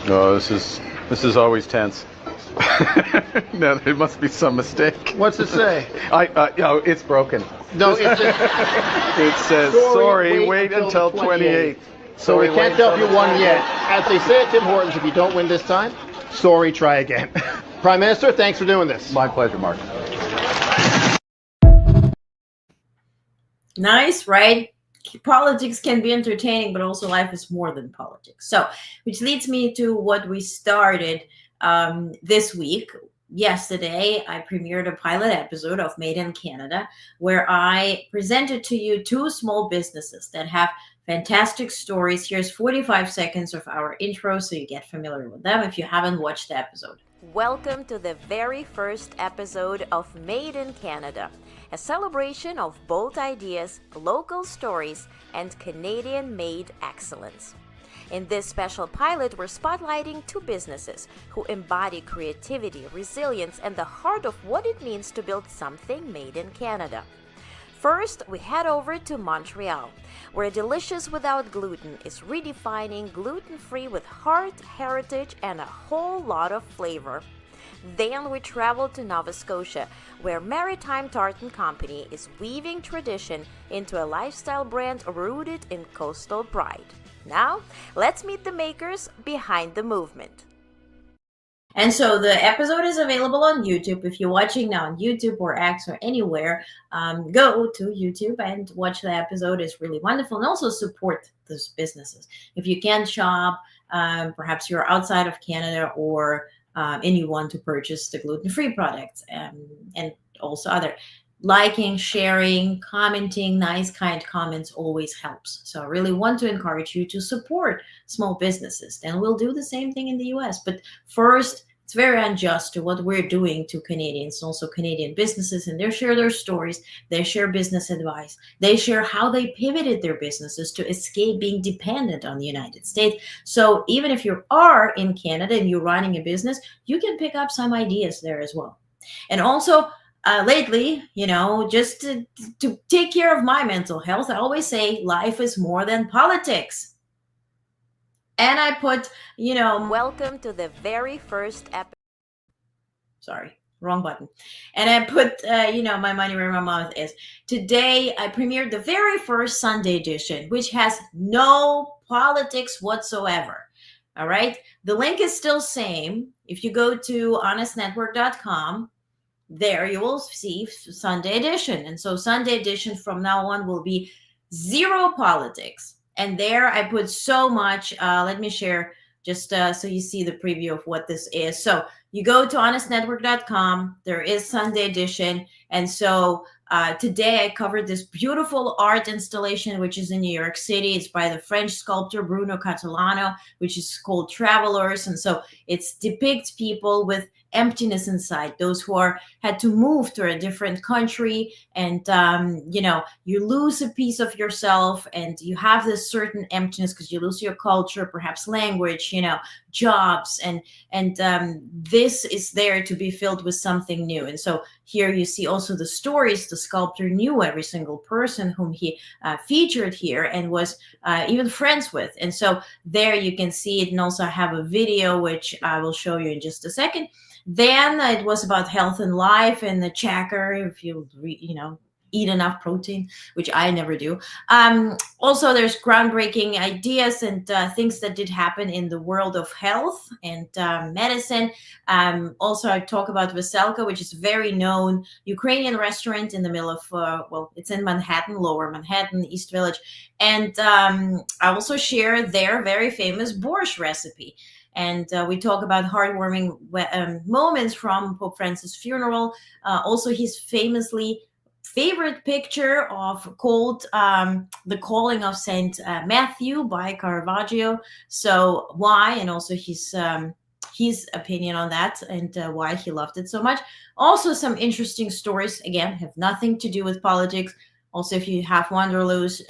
Speaker 13: No, this is always tense. No, there must be some mistake.
Speaker 16: What's it say?
Speaker 13: It's broken.
Speaker 16: No, it's
Speaker 13: it says, sorry, wait until 28.
Speaker 16: So we can't tell if you won yet. As they say at Tim Hortons, if you don't win this time, sorry, try again. Prime Minister, thanks for doing this.
Speaker 13: My pleasure, Mark.
Speaker 1: Nice, right? politics can be entertaining, but also life is more than politics. So, which leads me to what we started this week. Yesterday, I premiered a pilot episode of Made in Canada, where I presented to you 2 small businesses that have fantastic stories. Here's 45 seconds of our intro so you get familiar with them if you haven't watched the episode.
Speaker 17: Welcome to the very first episode of Made in Canada, a celebration of bold ideas, local stories, and Canadian-made excellence. In this special pilot, we're spotlighting 2 businesses who embody creativity, resilience, and the heart of what it means to build something made in Canada. First, we head over to Montreal, where Delicious Without Gluten is redefining gluten-free with heart, heritage, and a whole lot of flavor. Then we travel to Nova Scotia, where Maritime Tartan Company is weaving tradition into a lifestyle brand rooted in coastal pride. Now, let's meet the makers behind the movement.
Speaker 1: And so the episode is available on YouTube. If you're watching now on YouTube or X or anywhere, go to YouTube and watch the episode. It's really wonderful. And also support those businesses. If you can't shop, perhaps you're outside of Canada or and you want to purchase the gluten-free products and also other. Liking, sharing, commenting, nice, kind comments always helps. So I really want to encourage you to support small businesses. Then we'll do the same thing in the US. But first, it's very unjust to what we're doing to Canadians, also Canadian businesses, and they share their stories, they share business advice, they share how they pivoted their businesses to escape being dependent on the United States. So even if you are in Canada and you're running a business, you can pick up some ideas there as well. And also, lately, just to take care of my mental health, I always say life is more than politics. And I put,
Speaker 17: Welcome to the very first episode.
Speaker 1: Sorry, wrong button. And I put, my money where my mouth is. Today, I premiered the very first Sunday edition, which has no politics whatsoever. All right. The link is still same. If you go to honestnetwork.com, there you will see Sunday edition. And so Sunday edition from now on will be 0 politics. And there I put so much. Let me share just so you see the preview of what this is. So you go to honestnetwork.com. There is Sunday edition. And so today I covered this beautiful art installation, which is in New York City. It's by the French sculptor Bruno Catalano, which is called Travelers. And so it depicts people with emptiness inside, those who had to move to a different country, and you lose a piece of yourself, and you have this certain emptiness because you lose your culture, perhaps language, jobs, and this is there to be filled with something new. And so here you see also the stories. The sculptor knew every single person whom he featured here and was even friends with. And so there you can see it, and also I have a video which I will show you in just a second. Then it was about health and life and the checker, if you eat enough protein, which I never do. Also, there's groundbreaking ideas and things that did happen in the world of health and medicine. Also, I talk about Veselka, which is a very known Ukrainian restaurant in the middle of, it's in Manhattan, Lower Manhattan, East Village. And I also share their very famous borscht recipe. And we talk about heartwarming moments from Pope Francis' funeral. Also, his favorite picture called The Calling of Saint Matthew by Caravaggio. So why? And also his opinion on that and why he loved it so much. Also, some interesting stories, again, have nothing to do with politics. Also, if you have Wanderlust,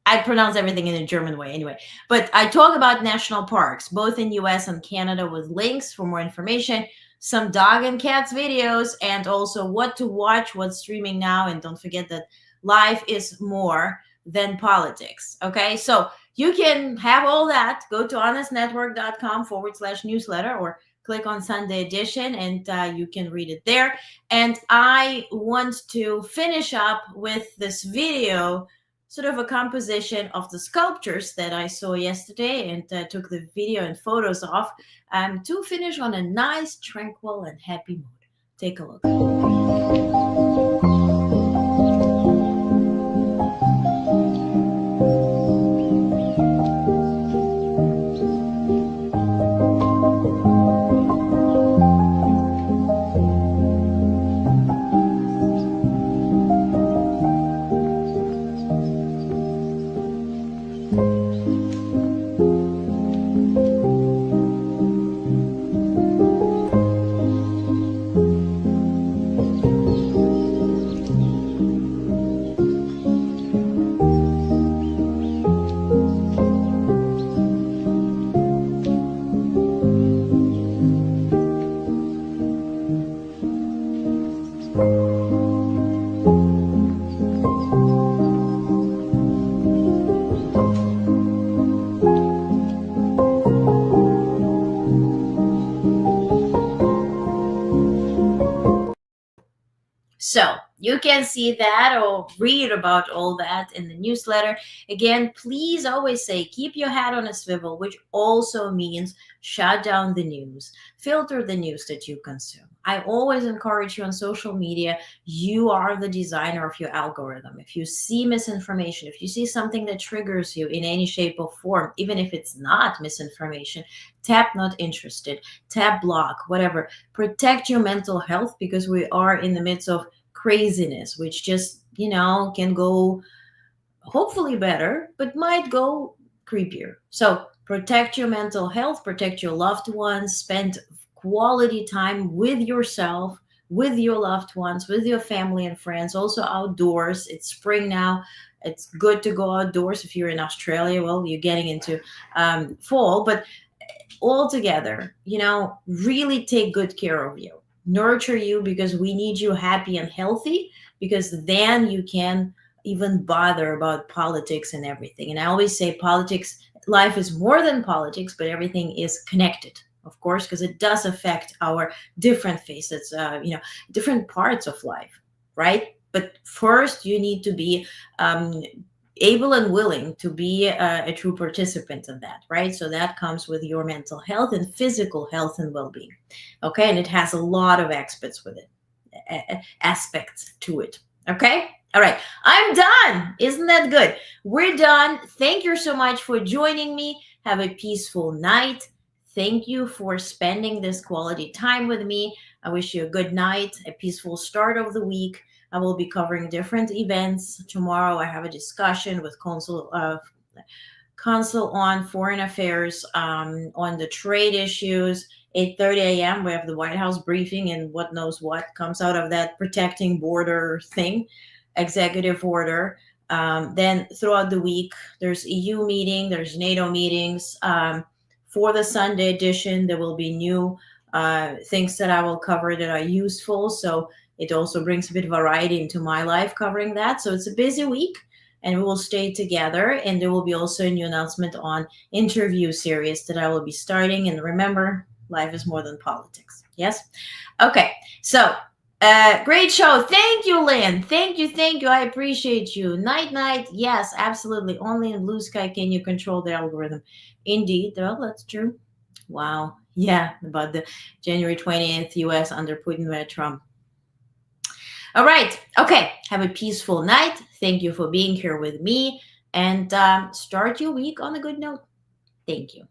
Speaker 1: I pronounce everything in a German way anyway. But I talk about national parks, both in US and Canada, with links for more information, some dog and cats videos, and also what to watch, what's streaming now. And don't forget that life is more than politics. Okay, so you can have all that. Go to honestnetwork.com/newsletter or click on Sunday edition and you can read it there. And I want to finish up with this video, sort of a composition of the sculptures that I saw yesterday and took the video and photos of to finish on a nice, tranquil, and happy mood. Take a look. you can see that or read about all that in the newsletter. Again, please always say, keep your head on a swivel, which also means shut down the news, filter the news that you consume. I always encourage you on social media, you are the designer of your algorithm. If you see misinformation, if you see something that triggers you in any shape or form, even if it's not misinformation, tap not interested, tap block, whatever. Protect your mental health, because we are in the midst of craziness, which just, can go hopefully better, but might go creepier. So protect your mental health, protect your loved ones, spend quality time with yourself, with your loved ones, with your family and friends, also outdoors. It's spring now. It's good to go outdoors. If you're in Australia, well, you're getting into fall, but all together, really take good care of you, nurture you, because we need you happy and healthy, because then you can even bother about politics and everything. And I always say politics, life is more than politics, but everything is connected, of course, because it does affect our different facets, different parts of life, right? But first, you need to be able and willing to be a true participant in that, right? So that comes with your mental health and physical health and well-being, okay? And it has a lot of aspects with it, aspects to it, okay? All right, I'm done. Isn't that good? We're done. Thank you so much for joining me. Have a peaceful night. Thank you for spending this quality time with me. I wish you a good night, a peaceful start of the week. I will be covering different events. Tomorrow I have a discussion with Consul on Foreign Affairs on the trade issues. 8:30 a.m. we have the White House briefing, and what knows what comes out of that protecting border thing, executive order. Then throughout the week, there's EU meeting, there's NATO meetings. For the Sunday edition, there will be new things that I will cover that are useful. So it also brings a bit of variety into my life covering that. So it's a busy week, and we will stay together. And there will be also a new announcement on interview series that I will be starting. And remember, life is more than politics. Yes? Okay. So great show. Thank you, Lynn. Thank you. I appreciate you. Night. Yes, absolutely. Only in Blue Sky can you control the algorithm. Indeed. Well, that's true. Wow. Yeah, about the January 20th U.S. under Putin via Trump. All right. Okay. Have a peaceful night. Thank you for being here with me, and start your week on a good note. Thank you.